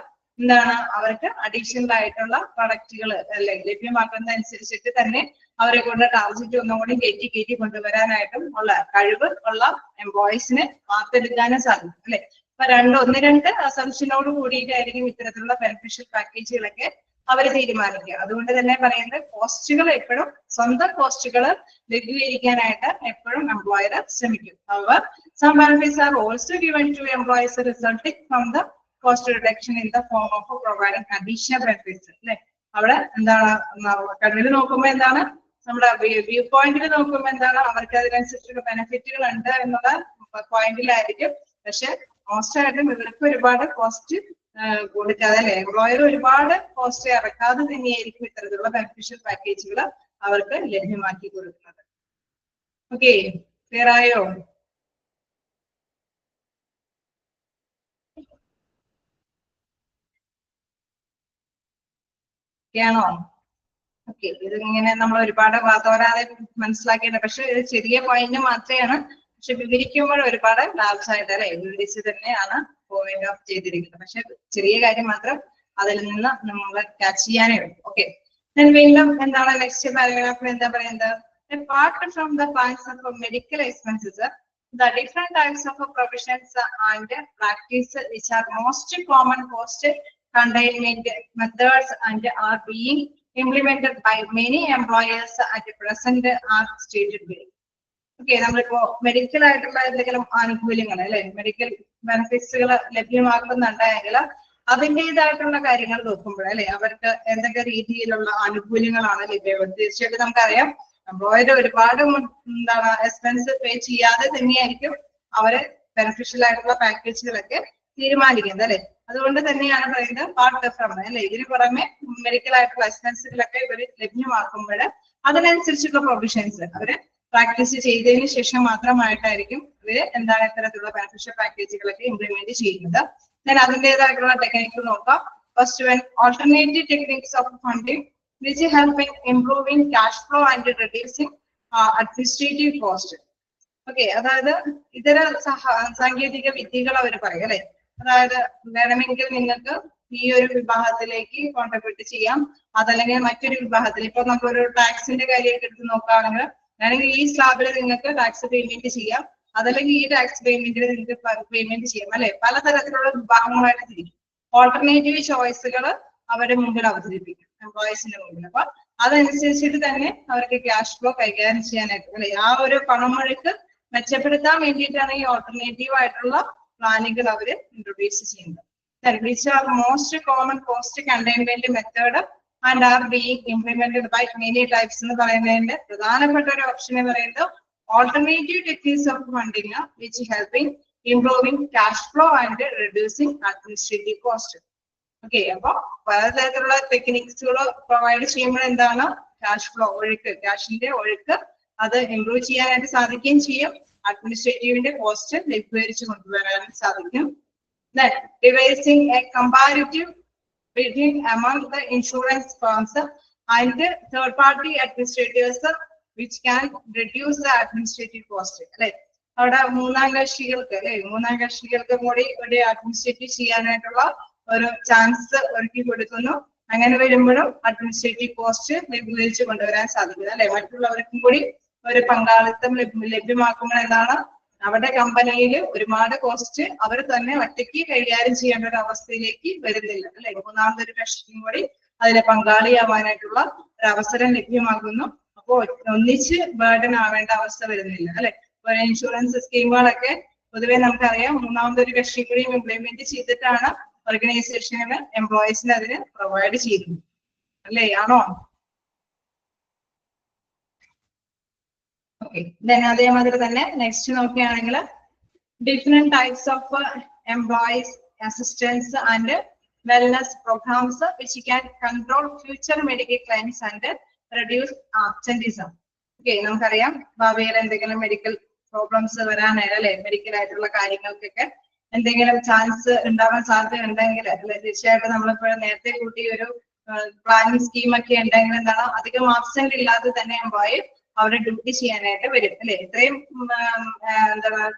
എന്താണ് അവർക്ക് അഡീഷണൽ ആയിട്ടുള്ള പ്രൊഡക്റ്റുകൾ അല്ലെ ലഭ്യമാക്കുന്നതനുസരിച്ചിട്ട് തന്നെ അവരെ കൊണ്ട് ടാർഗറ്റ് ഒന്നുകൂടി കയറ്റി കൊണ്ടുവരാനായിട്ടും ഉള്ള കഴിവ് ഉള്ള എംപ്ലോയീസിനെ വാർത്തെടുക്കാനും സാധിക്കും അല്ലെ. അപ്പൊ ഒന്ന് രണ്ട് അസംഷനോട് കൂടിയിട്ടായിരിക്കും ഇത്തരത്തിലുള്ള ബെനിഫിഷ്യൽ പാക്കേജുകളൊക്കെ അവർ തീരുമാനിക്കുക. അതുകൊണ്ട് തന്നെ പറയുന്നത് കോസ്റ്റുകൾ എപ്പോഴും സ്വന്തം കോസ്റ്റുകൾ ലഘൂകരിക്കാനായിട്ട് എപ്പോഴും എംപ്ലോയർ ശ്രമിക്കും. അവർ some benefits are also given to employees resulting from the cost reduction in the form of providing additional benefits അല്ലെ. അവിടെ എന്താണ് കണ്ണിൽ നോക്കുമ്പോൾ എന്താണ് നമ്മുടെ വ്യൂ പോയിന്റിൽ നോക്കുമ്പോൾ എന്താണ് അവർക്ക് അതിനനുസരിച്ചുള്ള ബെനിഫിറ്റുകൾ ഉണ്ട് എന്നുള്ള പോയിന്റിലായിരിക്കും. പക്ഷെ കോസ്റ്റ് ആയിട്ടും ഇവർക്ക് ഒരുപാട് കോസ്റ്റ് കൊടുക്കാതെ അല്ലെ എംപ്ലോയർ ഒരുപാട് കോസ്റ്റ് ഇറക്കാതെ തന്നെയായിരിക്കും ഇത്തരത്തിലുള്ള ബെനിഫിഷ്യൽ പാക്കേജുകൾ അവർക്ക് ലഭ്യമാക്കി കൊടുക്കുന്നത്. ഓക്കെ, ക്ലിയർ ആയോ? ാണോ? ഓക്കെ, ഇതിങ്ങനെ നമ്മൾ ഒരുപാട് വാതോരാതെ മനസ്സിലാക്കേണ്ട, പക്ഷെ ഇത് ചെറിയ പോയിന്റ് മാത്രമാണ്. പക്ഷെ വിവരിക്കുമ്പോൾ ഒരുപാട് ലാഭമായിട്ട് അല്ലെ വിവരിച്ച് തന്നെയാണ് പോയിന്റ് ഓഫ് ചെയ്തിരിക്കുന്നത്. പക്ഷെ ചെറിയ കാര്യം മാത്രം അതിൽ നിന്ന് നമ്മൾ ക്യാച്ച് ചെയ്യാനേ ഉള്ളൂ. ഓക്കെ, വീണ്ടും എന്താണ് നെക്സ്റ്റ് പാരഗ്രാഫിൽ എന്താ പറയുന്നത്? Apart from the points of medical expenses, the different types of provisions and practice which are most common cost containment methods and are being implemented by many employers at present are stated below. Okay, നമ്മളിപ്പോ medical ആയിട്ടുള്ള എന്തെങ്കിലും ആനുകൂല്യങ്ങൾ അല്ലെ medical ബെനിഫിറ്റ്സുകൾ ലഭ്യമാക്കുന്നുണ്ടെങ്കിൽ അതിൻ്റെതായിട്ടുള്ള കാര്യങ്ങൾ നോക്കുമ്പോൾ അല്ലെ അവർക്ക് എന്തൊക്കെ രീതിയിലുള്ള ആനുകൂല്യങ്ങളാണ് ലഭ്യമാകുന്നത്. തീർച്ചയായിട്ടും നമുക്കറിയാം എംപ്ലോയർ ഒരുപാട് എന്താണ് എക്സ്പെൻസ് പേ ചെയ്യാതെ തന്നെയായിരിക്കും അവര് ബെനിഫിഷ്യൽ ആയിട്ടുള്ള പാക്കേജുകളൊക്കെ തീരുമാനിക്കുന്നത് അല്ലെ. അതുകൊണ്ട് തന്നെയാണ് പറയുന്നത് പാർട്ട് ഫ്രം അല്ലെ ഇതിന് പുറമെ മെഡിക്കൽ ആയിട്ടുള്ള എക്സ്പെൻസുകളൊക്കെ ഇവര് ലഭ്യമാക്കുമ്പോൾ അതിനനുസരിച്ചുള്ള പ്രൊവിഷൻസ് അവര് പ്രാക്ടീസ് ചെയ്തതിന് ശേഷം മാത്രമായിട്ടായിരിക്കും ഇവര് എന്താണ് ഇത്തരത്തിലുള്ള ബെനിഫിഷ്യൽ പാക്കേജുകളൊക്കെ ഇംപ്ലിമെന്റ് ചെയ്യുന്നത്. ഞാൻ അതിൻ്റെതായിട്ടുള്ള ടെക്നിക്ക് നോക്കാം. First one alternative techniques of funding which help in improving cash flow and reducing administrative cost. Okay, അതായത് ഇതര സാങ്കേതിക വിദ്യകൾ അവർ പറയും അല്ലെ. അതായത് വേണമെങ്കിൽ നിങ്ങൾക്ക് ഈ ഒരു വിഭാഗത്തിലേക്ക് കോൺട്രിബ്യൂട്ട് ചെയ്യാം, അതല്ലെങ്കിൽ മറ്റൊരു വിഭാഗത്തിൽ ഇപ്പൊ നമുക്കൊരു ടാക്സിന്റെ കാര്യമൊക്കെ എടുത്ത് നോക്കുകയാണെങ്കിൽ വേണമെങ്കിൽ ഈ സ്ലാബിൽ നിങ്ങൾക്ക് ടാക്സ് പേയ്മെന്റ് ചെയ്യാം, അതല്ലെങ്കിൽ ഈ ടാക്സ് പേയ്മെന്റിൽ നിങ്ങൾക്ക് പേയ്മെന്റ് ചെയ്യാം അല്ലെ. പലതരത്തിലുള്ള വിഭാഗങ്ങളായിട്ട് തിരിക്കും. ഓൾട്ടർനേറ്റീവ് ചോയ്സുകൾ അവരുടെ മുമ്പിൽ അവതരിപ്പിക്കും എംപ്ലോയീസിന്റെ മുമ്പിൽ. അപ്പൊ അതനുസരിച്ചിട്ട് തന്നെ അവർക്ക് ക്യാഷ് ഫ്ലോ കൈകാര്യം ചെയ്യാനായിട്ട് അല്ലെ ആ ഒരു പണമൊഴുക്ക് മെച്ചപ്പെടുത്താൻ വേണ്ടിയിട്ടാണ് ഈ ഓൾട്ടർനേറ്റീവ് ആയിട്ടുള്ള പ്ലാനുകൾ അവര് ഇൻട്രൊഡ്യൂസ് ചെയ്യുന്നത്. which are most common cost containment method and are being implemented by many types എന്ന് പറയുന്നതിന്റെ പ്രധാനപ്പെട്ട ഒരു ഓപ്ഷൻ എന്ന് പറയുന്നത് alternative techniques of funding which helping improving cash flow and reducing administrative cost. Okay, അപ്പൊ പലതരത്തിലുള്ള ടെക്നിക്സുകൾ പ്രൊവൈഡ് ചെയ്യുമ്പോൾ എന്താണ് ക്യാഷ് ഫ്ലോ ഒഴുക്ക് ക്യാഷിന്റെ ഒഴുക്ക് അത് ഇംപ്രൂവ് ചെയ്യാനായിട്ട് സാധിക്കുകയും ചെയ്യും. അഡ്മിനിസ്ട്രേറ്റീവിന്റെ കോസ്റ്റ് ലഘൂകരിച്ച് കൊണ്ടുവരാനും സാധിക്കും. Then devising a comparative bidding among the insurance firms and third party administrators which can reduce the administrative cost. അല്ലെ അവിടെ മൂന്നാം കക്ഷികൾക്ക് കൂടി ഒരു അഡ്മിനിസ്ട്രേറ്റീവ് ചെയ്യാനായിട്ടുള്ള ഒരു ചാൻസ് ഒരുക്കി കൊടുക്കുന്നു. അങ്ങനെ വരുമ്പോഴും അഡ്മിനിസ്ട്രേറ്റീവ് കോസ്റ്റ് ലഘൂകരിച്ച് കൊണ്ടുവരാൻ സാധിക്കുന്നത് അല്ലെ. മറ്റുള്ളവർക്കും കൂടി ഒരു പങ്കാളിത്തം ലഭ്യമാക്കുമ്പോൾ എന്താണ് അവരുടെ കമ്പനിയിൽ ഒരുപാട് കോസ്റ്റ് അവർ തന്നെ ഒറ്റയ്ക്ക് കൈകാര്യം ചെയ്യേണ്ട ഒരു അവസ്ഥയിലേക്ക് വരുന്നില്ല അല്ലെ. മൂന്നാമതൊരു കക്ഷിക്കും കൂടി അതിലെ പങ്കാളിയാവാനായിട്ടുള്ള ഒരു അവസരം ലഭ്യമാകുന്നു. അപ്പോൾ ഒന്നിച്ച് ബേർഡൻ ആവേണ്ട അവസ്ഥ വരുന്നില്ല അല്ലെ. ഇൻഷുറൻസ് സ്കീമുകളൊക്കെ പൊതുവെ നമുക്കറിയാം മൂന്നാമതൊരു കക്ഷി കൂടി ഇംപ്ലിമെന്റ് ചെയ്തിട്ടാണ് ഓർഗനൈസേഷന് എംപ്ലോയീസിന് അതിന് പ്രൊവൈഡ് ചെയ്യുന്നു അല്ലേ. ആണോ? ഓക്കെ, അതേമാതിരി തന്നെ നെക്സ്റ്റ് നോക്കുകയാണെങ്കിൽ different types of employees assistance and wellness programmes which can control future medical claims and reduce absenteeism. Okay, നമുക്കറിയാം ഭാവിയിൽ എന്തെങ്കിലും മെഡിക്കൽ പ്രോബ്ലംസ് വരാനായി അല്ലെ മെഡിക്കൽ ആയിട്ടുള്ള കാര്യങ്ങൾക്കൊക്കെ എന്തെങ്കിലും ചാൻസ് ഉണ്ടാവാൻ സാധ്യത ഉണ്ടെങ്കിൽ അല്ലെ തീർച്ചയായിട്ടും നമ്മളിപ്പോൾ നേരത്തെ കൂട്ടി ഒരു പ്ലാനിങ് സ്കീമൊക്കെ ഉണ്ടെങ്കിൽ എന്താണ് അധികം ആബ്സെന്റ് ഇല്ലാതെ തന്നെ പോയി അവരെ ഡ്യൂട്ടി ചെയ്യാനായിട്ട് വരും അല്ലെ. ഇത്രയും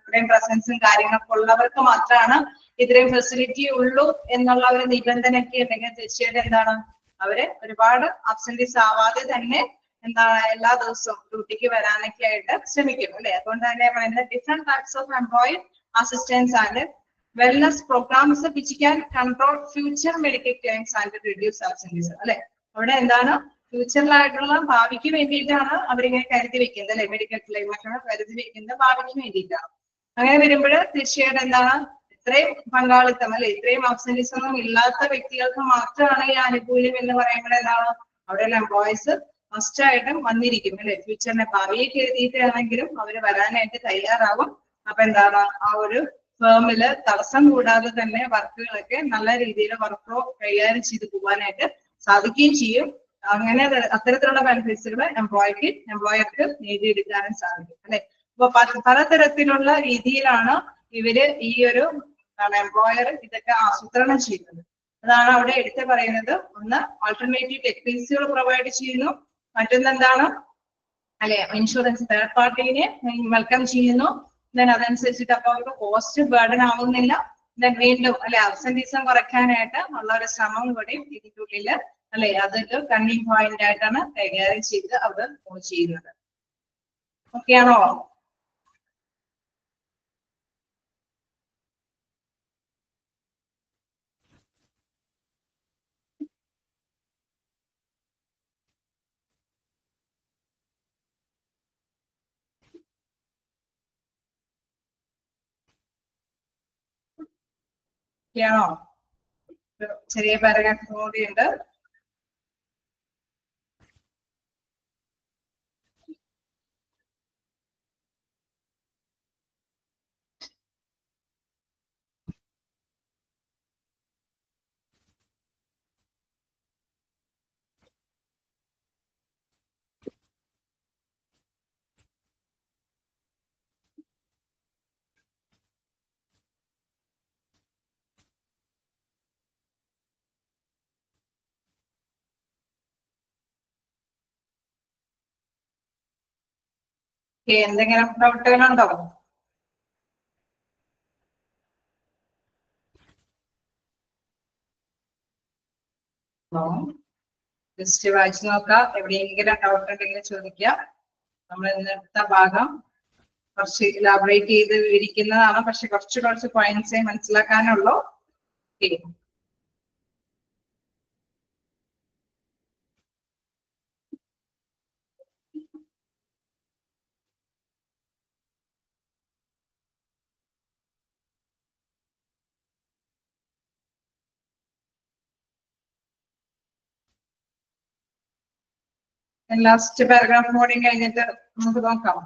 ഇത്രയും പ്രസൻസും കാര്യങ്ങളൊക്കെ ഉള്ളവർക്ക് മാത്രമാണ് ഇത്രയും ഫെസിലിറ്റി ഉള്ളൂ എന്നുള്ള ഒരു നിബന്ധനയൊക്കെ ഉണ്ടെങ്കിൽ തീർച്ചയായിട്ടും എന്താണ് അവര് ഒരുപാട് ആബ്സെന്റീസ് ആവാതെ തന്നെ എന്താണ് എല്ലാ ദിവസവും ഡ്യൂട്ടിക്ക് വരാനൊക്കെ ആയിട്ട് ശ്രമിക്കും അല്ലെ. അതുകൊണ്ട് തന്നെ പറയുന്നത് different types of employee assistance and wellness programmes which can control future medical claims and reduce absentees അല്ലെ. അവിടെ എന്താണ് ഫ്യൂച്ചറിലായിട്ടുള്ള ഭാവിക്ക് വേണ്ടിയിട്ടാണ് അവരിങ്ങനെ കരുതി വെക്കുന്നത് അല്ലെ. മെഡിക്കൽ ക്ലെയിം ഒക്കെ കരുതി വെക്കുന്നത് ഭാവിക്ക് വേണ്ടിയിട്ടാണ്. അങ്ങനെ വരുമ്പോൾ തീർച്ചയായിട്ടും എന്താണ് ഇത്രയും പങ്കാളിത്തം അല്ലെ ഇത്രയും ആബ്സെന്റീസ് ഒന്നും ഇല്ലാത്ത വ്യക്തികൾക്ക് മാത്രമാണ് ഈ ആനുകൂല്യം എന്ന് പറയുമ്പോൾ എന്താണ് അവിടെയുള്ള എംപ്ലോയീസ് മസ്റ്റായിട്ടും വന്നിരിക്കും അല്ലെ. ഫ്യൂച്ചറിനെ ഭാവിയെ കരുതിയിട്ടാണെങ്കിലും അവര് വരാനായിട്ട് തയ്യാറാവും. അപ്പൊ എന്താണ് ആ ഒരു ഫേമില് തടസ്സം കൂടാതെ തന്നെ വർക്കുകളൊക്കെ നല്ല രീതിയിൽ വർക്ക് ഫ്ലോ കൈകാര്യം ചെയ്ത് പോകാനായിട്ട് സാധിക്കുകയും ചെയ്യും. അങ്ങനെ അത്തരത്തിലുള്ള ബെനിഫിറ്റ്സുകൾ എംപ്ലോയർക്ക് നേടിയെടുക്കാനും സാധിക്കും അല്ലെ. അപ്പൊ പലതരത്തിലുള്ള രീതിയിലാണ് ഇവര് ഈ ഒരു എംപ്ലോയർ ഇതൊക്കെ ആസൂത്രണം ചെയ്യുന്നത്. അതാണ് അവിടെ എടുത്ത് പറയുന്നത്. ഒന്ന് ആൾട്ടർനേറ്റീവ് ടെക്നിക്സുകൾ പ്രൊവൈഡ് ചെയ്യുന്നു. മറ്റൊന്ന് എന്താണ് അല്ലെ ഇൻഷുറൻസ് തേർഡ് പാർട്ടിനെ വെൽക്കം ചെയ്യുന്നു. ദെൻ അതനുസരിച്ചിട്ട് അപ്പൊ അവർക്ക് കോസ്റ്റ് ബേർഡൻ ആവുന്നില്ല. ദെൻ വീണ്ടും അല്ലെ അബ്സെന്റീസം കുറയ്ക്കാനായിട്ട് ഉള്ള ഒരു ശ്രമം കൂടി ഇതിനുള്ളിൽ അല്ലെ അതൊരു കണ്ണിങ് പോയിന്റ് ആയിട്ടാണ് കൈകാര്യം ചെയ്ത് അവർ ചെയ്യുന്നത്. ഓക്കെ ആണോ? ാണോ? ചെറിയ പാരഗ്രാഫ് കൂടിയുണ്ട്. എന്തെങ്കിലും ഡൗട്ടുകളുണ്ടോ? ജസ്റ്റ് വായിച്ചു നോക്കാം. എവിടെയെങ്കിലും ഡൗട്ട് ഉണ്ടെങ്കിൽ ചോദിക്കാം. നമ്മൾ ഇന്നത്തെ ഭാഗം കുറച്ച് ഇലാബറേറ്റ് ചെയ്ത് വിവരിക്കുന്നതാണ്. പക്ഷെ കുറച്ച് പോയിന്റ്സേ മനസ്സിലാക്കാനുള്ളൂ. ലാസ്റ്റ് പാരഗ്രാഫ് കൂടി കഴിഞ്ഞിട്ട് നമുക്ക് നോക്കാം.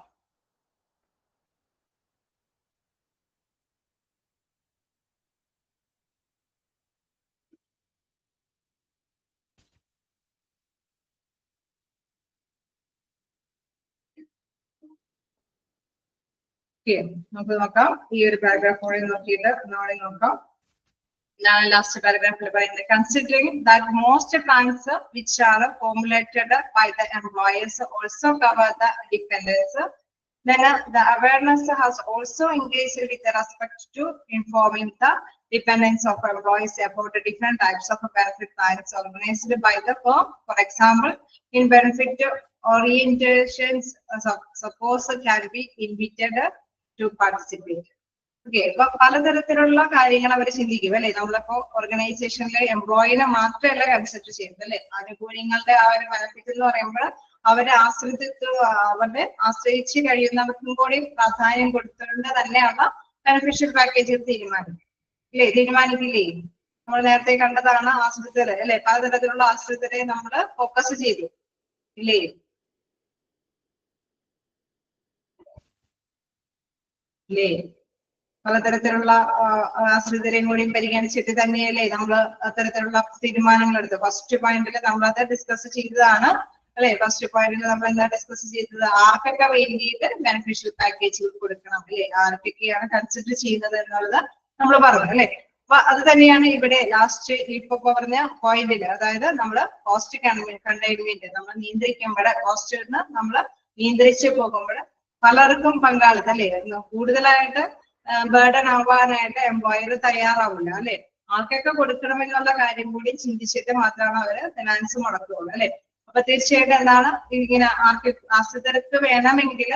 നമുക്ക് നോക്കാം. ഈ ഒരു പാരഗ്രാഫ് കൂടി നോക്കിയിട്ട് നാളെ നോക്കാം. Last paragraph considering that most plans which are formulated by the employers also cover the dependents, then the awareness has also increased with respect to informing the dependents of employees about the different types of benefit plans organized by the firm. For example, in benefit orientations, suppose can be invited to participate. Okay, അപ്പൊ പലതരത്തിലുള്ള കാര്യങ്ങൾ അവർ ചിന്തിക്കും അല്ലെ. നമ്മളിപ്പോ ഓർഗനൈസേഷനിലെ എംപ്ലോയിനെ മാത്രമല്ല consider ചെയ്യുന്നത് അല്ലെ. ആനുകൂല്യങ്ങളുടെ ആ ഒരു ബെനിഫിറ്റ് എന്ന് പറയുമ്പോൾ അവരെ അവരുടെ ആശ്രയിച്ച് കഴിയുന്നവർക്കും കൂടി പ്രാധാന്യം കൊടുത്തുകൊണ്ട് തന്നെയാണ് ബെനിഫിഷ്യൽ പാക്കേജുകൾ തീരുമാനിക്കില്ലേ. നമ്മൾ നേരത്തെ കണ്ടതാണ് ആശ്രിതര് അല്ലെ. പലതരത്തിലുള്ള ആശ്രിതരെ നമ്മൾ ഫോക്കസ് ചെയ്തു ഇല്ലേ. പലതരത്തിലുള്ള ആശ്രിതരെയും കൂടിയും പരിഗണിച്ചിട്ട് തന്നെയല്ലേ നമ്മൾ അത്തരത്തിലുള്ള തീരുമാനങ്ങൾ എടുത്തു. ഫസ്റ്റ് പോയിന്റിൽ നമ്മൾ അത് ഡിസ്കസ് ചെയ്തതാണ് അല്ലെ. ഫസ്റ്റ് പോയിന്റിൽ നമ്മൾ എന്താ ഡിസ്കസ് ചെയ്തത്? ആർക്കൊക്കെ വേണ്ടിയിട്ട് ബെനിഫിഷ്യൽ പാക്കേജുകൾ കൊടുക്കണം അല്ലെ, ആർക്കൊക്കെയാണ് കൺസിഡർ ചെയ്യുന്നത് എന്നുള്ളത് നമ്മൾ പറഞ്ഞു അല്ലെ. അപ്പൊ അത് തന്നെയാണ് ഇവിടെ ലാസ്റ്റ് ഇപ്പൊ പറഞ്ഞ പോയിന്റിൽ, അതായത് നമ്മള് കോസ്റ്റ് കണ്ടെയ്ൻമെന്റ് നമ്മൾ നിയന്ത്രിക്കുമ്പോൾ, കോസ്റ്റ് നമ്മൾ നിയന്ത്രിച്ചു പോകുമ്പോൾ പലർക്കും പങ്കാളിത്തം അല്ലെ, കൂടുതലായിട്ട് ബേർഡൻ ആവാനായിട്ട് എംപ്ലോയർ തയ്യാറാവില്ല അല്ലെ. ആർക്കൊക്കെ കൊടുക്കണമെന്നുള്ള കാര്യം കൂടി ചിന്തിച്ചിട്ട് മാത്രമാണ് അവര് ഫിനാൻസ് മുടക്കുകയുള്ളൂ അല്ലെ. അപ്പൊ തീർച്ചയായിട്ടും എന്താണ്, ഇങ്ങനെ ആശ്രിതർക്ക് വേണമെങ്കിൽ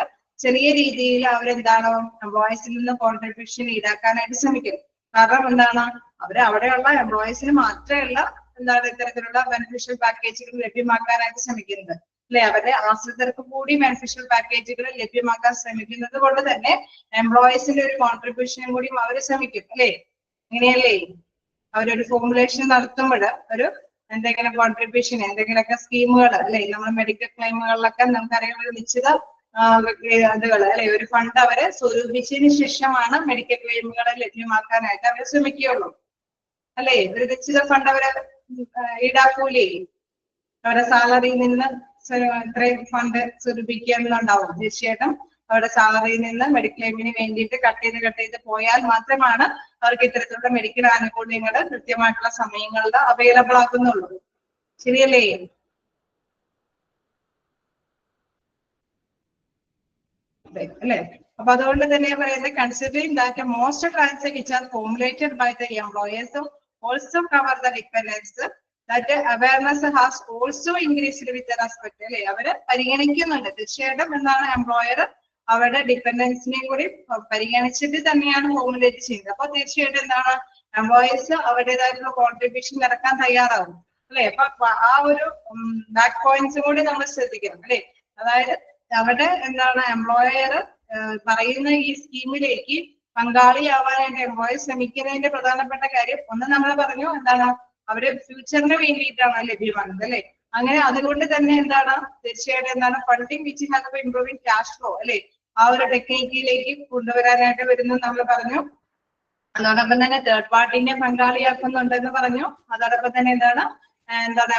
ചെറിയ രീതിയിൽ അവരെന്താണ് എംപ്ലോയീസിൽ നിന്ന് കോൺട്രിബ്യൂഷൻ ഈടാക്കാനായിട്ട് ശ്രമിക്കും. കാരണം എന്താണ്, അവര് അവിടെയുള്ള എംപ്ലോയീസിന് മാത്രമല്ല എന്താണ് ഇത്തരത്തിലുള്ള ബെനിഫിഷ്യൽ പാക്കേജുകൾ ലഭ്യമാക്കാനായിട്ട് ശ്രമിക്കുന്നത് അല്ലെ. അവരുടെ ആശ്രിതർക്ക് കൂടി ബെനിഫിഷ്യൽ പാക്കേജുകൾ ലഭ്യമാക്കാൻ ശ്രമിക്കുന്നത് കൊണ്ട് തന്നെ എംപ്ലോയീസിന്റെ ഒരു കോൺട്രിബ്യൂഷനും കൂടി അവർ ശ്രമിക്കും അല്ലെ. അങ്ങനെയല്ലേ, അവരൊരു ഫോർമുലേഷൻ നടത്തുമ്പോൾ ഒരു എന്തെങ്കിലും കോൺട്രിബ്യൂഷൻ, എന്തെങ്കിലുമൊക്കെ സ്കീമുകൾ അല്ലെ, നമ്മൾ മെഡിക്കൽ ക്ലെയിമുകളിലൊക്കെ നമുക്കറിയാം ഒരു നിശ്ചിത അതുകൾ അല്ലെ, ഒരു ഫണ്ട് അവരെ സ്വരൂപിച്ചതിന് ശേഷമാണ് മെഡിക്കൽ ക്ലെയിമുകളെ ലഭ്യമാക്കാനായിട്ട് അവർ ശ്രമിക്കുകയുള്ളൂ അല്ലെ. ഒരു നിശ്ചിത ഫണ്ട് അവരെ ഈടാക്കൂലേ, അവരുടെ സാലറിയിൽ നിന്ന് ഇത്രയും ഫണ്ട് സ്വരൂപിക്കുക എന്നുണ്ടാവും. തീർച്ചയായിട്ടും അവരുടെ സാലറിയിൽ നിന്ന് മെഡിക്കൽ ക്ലെയിമിന് വേണ്ടിയിട്ട് കട്ട് ചെയ്ത് പോയാൽ മാത്രമാണ് അവർക്ക് ഇത്തരത്തിലുള്ള മെഡിക്കൽ ആനുകൂല്യങ്ങൾ കൃത്യമായിട്ടുള്ള സമയങ്ങളിൽ അവൈലബിൾ ആക്കുന്നുള്ളൂ. ശരിയല്ലേ? അല്ലെ. അപ്പൊ അതുകൊണ്ട് തന്നെ പറയുന്നത്, considering that most transactions which are formulated by the employers also cover the dependents, that awareness has also increased with respect അല്ലെ. അവര് പരിഗണിക്കുന്നുണ്ട് തീർച്ചയായിട്ടും. എന്താണ്, എംപ്ലോയർ അവരുടെ ഡിപ്പെൻഡൻസിനെയും കൂടി പരിഗണിച്ചിട്ട് തന്നെയാണ് ഫോർമുലേറ്റ് ചെയ്യുന്നത്. അപ്പൊ തീർച്ചയായിട്ടും എന്താണ്, എംപ്ലോയേഴ്സ് അവരുടേതായിട്ടുള്ള കോൺട്രിബ്യൂഷൻ ഇറക്കാൻ തയ്യാറാവും അല്ലെ. അപ്പൊ ആ ഒരു ബാക്ക് പോയിന്റ്സ് കൂടി നമ്മൾ ശ്രദ്ധിക്കണം അല്ലെ. അതായത് അവിടെ എന്താണ്, എംപ്ലോയർ പറയുന്ന ഈ സ്കീമിലേക്ക് പങ്കാളിയാവാനായിട്ട് എംപ്ലോയർ ശ്രമിക്കുന്നതിന്റെ പ്രധാനപ്പെട്ട കാര്യം ഒന്ന് നമ്മൾ പറഞ്ഞു, എന്താണ്, അവര് ഫ്യൂച്ചറിന് വേണ്ടിയിട്ടാണ് ലഭ്യമാകുന്നത് അല്ലെ. അങ്ങനെ അതുകൊണ്ട് തന്നെ എന്താണ്, തീർച്ചയായിട്ടും എന്താണ്, funding which have improving cash flow അല്ലെ, ആ ഒരു ടെക്നിക്കിലേക്ക് കൊണ്ടുവരാനായിട്ട് വരുന്നത് നമ്മൾ പറഞ്ഞു. അതോടൊപ്പം തന്നെ തേർഡ് പാർട്ടിനെ പങ്കാളിയാക്കുന്നുണ്ടെന്ന് പറഞ്ഞു. അതോടൊപ്പം തന്നെ എന്താണ്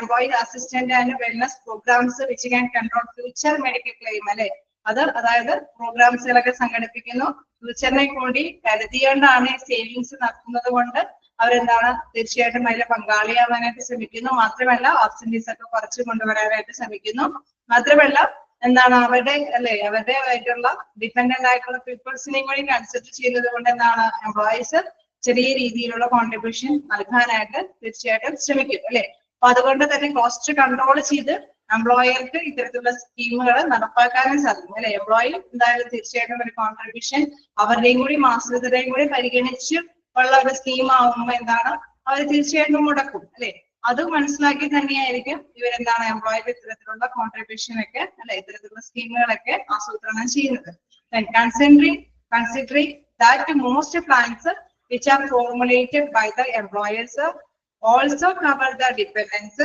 employee assistant and wellness programmes which can control future medical claim അല്ലെ. അതായത് പ്രോഗ്രാംസുകളൊക്കെ സംഘടിപ്പിക്കുന്നു, ഫ്യൂച്ചറിനെ കൂടി കരുതിയോണ്ടാണ് സേവിങ്സ് നടത്തുന്നത് കൊണ്ട് അവരെന്താണ് തീർച്ചയായിട്ടും അതിൽ പങ്കാളിയാവാനായിട്ട് ശ്രമിക്കുന്നു. മാത്രമല്ല ആബ്സെന്റീസ് ഒക്കെ കുറച്ച് കൊണ്ടുവരാനായിട്ട് ശ്രമിക്കുന്നു. മാത്രമല്ല എന്താണ്, അവരുടെ ആയിട്ടുള്ള ഡിപെൻഡന്റ് ആയിട്ടുള്ള പീപ്പിൾസിനെയും കൂടി കൺസിഡർ ചെയ്യുന്നത് കൊണ്ട് എന്താണ്, എംപ്ലോയീസ് ചെറിയ രീതിയിലുള്ള കോൺട്രിബ്യൂഷൻ നൽകാനായിട്ട് തീർച്ചയായിട്ടും ശ്രമിക്കും അല്ലെ. അപ്പൊ അതുകൊണ്ട് തന്നെ കോസ്റ്റ് കൺട്രോൾ ചെയ്ത് എംപ്ലോയർക്ക് ഇത്തരത്തിലുള്ള സ്കീമുകൾ നടപ്പാക്കാനും സാധിക്കും അല്ലെ. എംപ്ലോയി എന്തായാലും തീർച്ചയായിട്ടും ഒരു കോൺട്രിബ്യൂഷൻ അവരുടെയും കൂടി ആശ്രിതരെയും കൂടി പരിഗണിച്ച് ഉള്ള ഒരു സ്കീം ആവുമ്പോ എന്താണ്, അവർ തീർച്ചയായിട്ടും മുടക്കും അല്ലെ. അത് മനസ്സിലാക്കി തന്നെയായിരിക്കും ഇവരെന്താണ് എംപ്ലോയിക്ക് ഇത്തരത്തിലുള്ള കോൺട്രിബ്യൂഷൻ ഒക്കെ അല്ലെ, ഇത്തരത്തിലുള്ള സ്കീമുകളൊക്കെ ആസൂത്രണം ചെയ്യുന്നത്. Considering that most plans which are formulated by the employers also cover the dependents,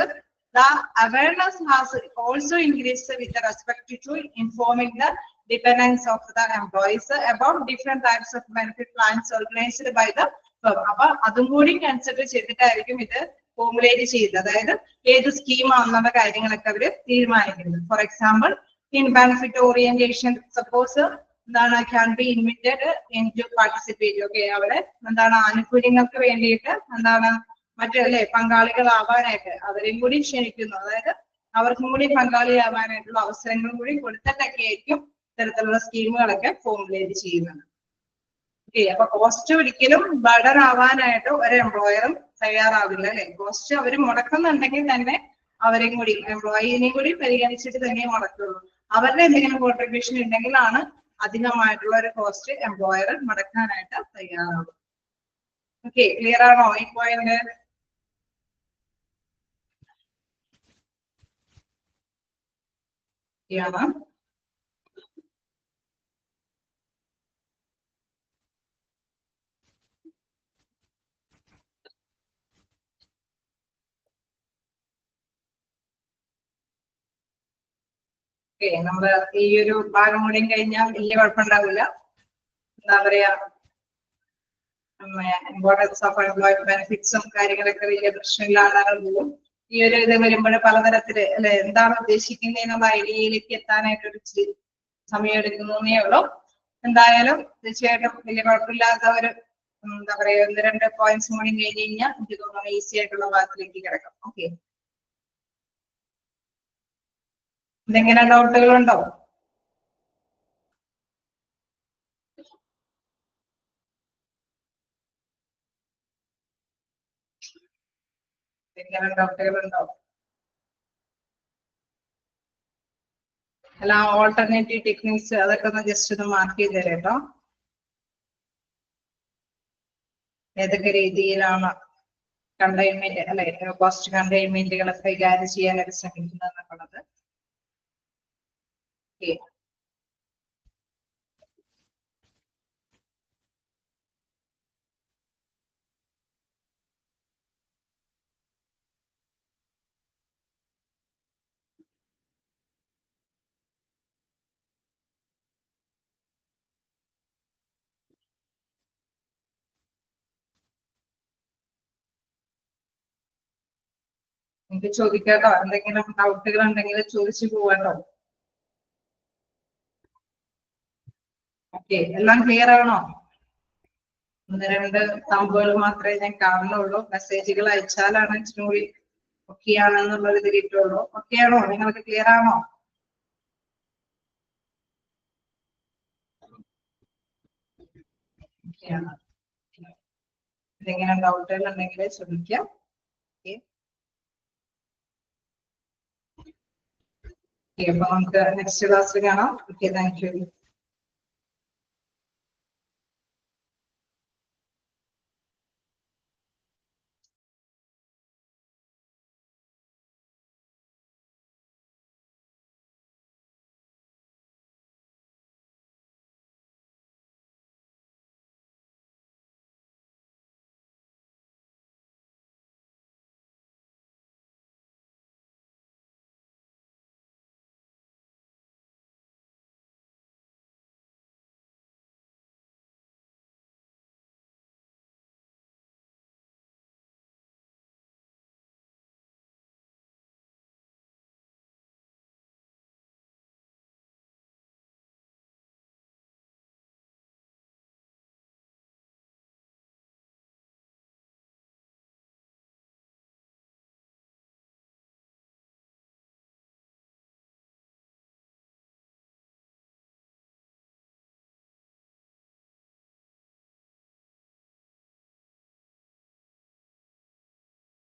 the awareness has also increased with respect to informing the dependents of the employees about different types of benefit plans organized by the firm. അപ്പൊ അതും കൂടി consider ചെയ്തിട്ടായിരിക്കും ഇത് formulate ചെയ്തത്. അതായത് ഏത് സ്കീമാണെന്നുള്ള കാര്യങ്ങളൊക്കെ അവര് തീരുമാനിക്കുന്നത്. For example, in benefit orientation suppose എന്താണ് can be invited in to participate. Okay, അവിടെ എന്താണ് ആനുകൂല്യങ്ങൾക്ക് വേണ്ടിയിട്ട് എന്താണ് മറ്റല്ലേ പങ്കാളികളാവാനായിട്ട് അവരെയും കൂടി ക്ഷണിക്കുന്നു. അതായത് അവർക്കും കൂടി പങ്കാളിയാവാനായിട്ടുള്ള അവസരങ്ങളും കൂടി കൊടുത്തിട്ടൊക്കെ ആയിരിക്കും ഇത്തരത്തിലുള്ള സ്കീമുകളൊക്കെ ഫോർമുലേറ്റ് ചെയ്യുന്നത്. ഓക്കെ, അപ്പൊ കോസ്റ്റ് ഒരിക്കലും ബർഡൻ ആവാനായിട്ട് ഒരു എംപ്ലോയറും തയ്യാറാവില്ല അല്ലെ. കോസ്റ്റ് അവർ മുടക്കുന്നുണ്ടെങ്കിൽ തന്നെ അവരെയും കൂടി എംപ്ലോയിനെയും കൂടി പരിഗണിച്ചിട്ട് തന്നെ മുടക്കുള്ളൂ. അവരുടെ എന്തെങ്കിലും കോൺട്രിബ്യൂഷൻ ഉണ്ടെങ്കിലാണ് അധികമായിട്ടുള്ള ഒരു കോസ്റ്റ് എംപ്ലോയർ മുടക്കാനായിട്ട് തയ്യാറാവും. ഓക്കെ, ക്ലിയർ ആണോ ഈ പോയിന്റ്? നമ്മള് ഈ ഒരു ഭാഗം കൂടി കഴിഞ്ഞാൽ വലിയ കുഴപ്പമുണ്ടാവില്ല. എന്താ പറയാ, ഇമ്പോർട്ടൻസ് ഓഫ് എംപ്ലോയ്മെന്റ് ബെനിഫിറ്റ്സും കാര്യങ്ങളൊക്കെ വലിയ പ്രശ്നമില്ലാതെ പോകും. ഈ ഒരു ഇത് വരുമ്പോൾ പലതരത്തില് അല്ലെ എന്താണ് ഉദ്ദേശിക്കുന്നതിനുള്ള ഐഡിയയിലേക്ക് എത്താനായിട്ട് ഒരു സമയം എടുക്കുന്നേ ഉള്ളൂ. എന്തായാലും തീർച്ചയായിട്ടും വലിയ കുഴപ്പമില്ലാത്ത ഒരു എന്താ പറയാ 1-2 പോയിന്റ്സ് കൂടി കഴിഞ്ഞ് കഴിഞ്ഞാൽ എനിക്ക് തോന്നുന്നു ഈസി ആയിട്ടുള്ള ഭാഗത്തിലേക്ക് കിടക്കാം. ഓക്കെ, എന്തെങ്കിലും ഡൗട്ടുകളുണ്ടോ? എന്തെങ്കിലും ഡൗട്ടുകളുണ്ടോ? അല്ല, ഓൾട്ടർനേറ്റീവ് ടെക്നിക്സ് അതൊക്കെ ഒന്ന് ജസ്റ്റ് ഒന്ന് മാർക്ക് ചെയ്ത് തരാം കേട്ടോ. ഏതൊക്കെ രീതിയിലാണ് കണ്ടെയ്ൻമെന്റ് അല്ലെ കോസ്റ്റ് കണ്ടെയ്ൻമെന്റുകൾ കൈകാര്യം ചെയ്യാനായിട്ട് ശ്രമിക്കുന്നത് എന്നുള്ളത്. എനിക്ക് ചോദിക്കാട്ടോ, എന്തെങ്കിലും ഡൗട്ടുകൾ ഉണ്ടെങ്കിൽ ചോദിച്ചു പോവാട്ടോ. ഓക്കെ, എല്ലാം ക്ലിയർ ആണോ? 1-2 തമ്പുകൾ മാത്രമേ ഞാൻ കാണുന്നുള്ളൂ. മെസ്സേജുകൾ അയച്ചാലാണ് ഇച്ചിരി കൂടി ഓക്കെ ആണെന്നുള്ളത് ഇത് കിട്ടുള്ളൂ. ഓക്കെ ആണോ? നിങ്ങൾക്ക് ക്ലിയർ ആണോ? എന്തെങ്കിലും ഡൗട്ടുകൾ ഉണ്ടെങ്കിൽ ചോദിക്കാം. അപ്പൊ നമുക്ക് നെക്സ്റ്റ് ക്ലാസ്സിൽ കാണാം. Okay, thank you.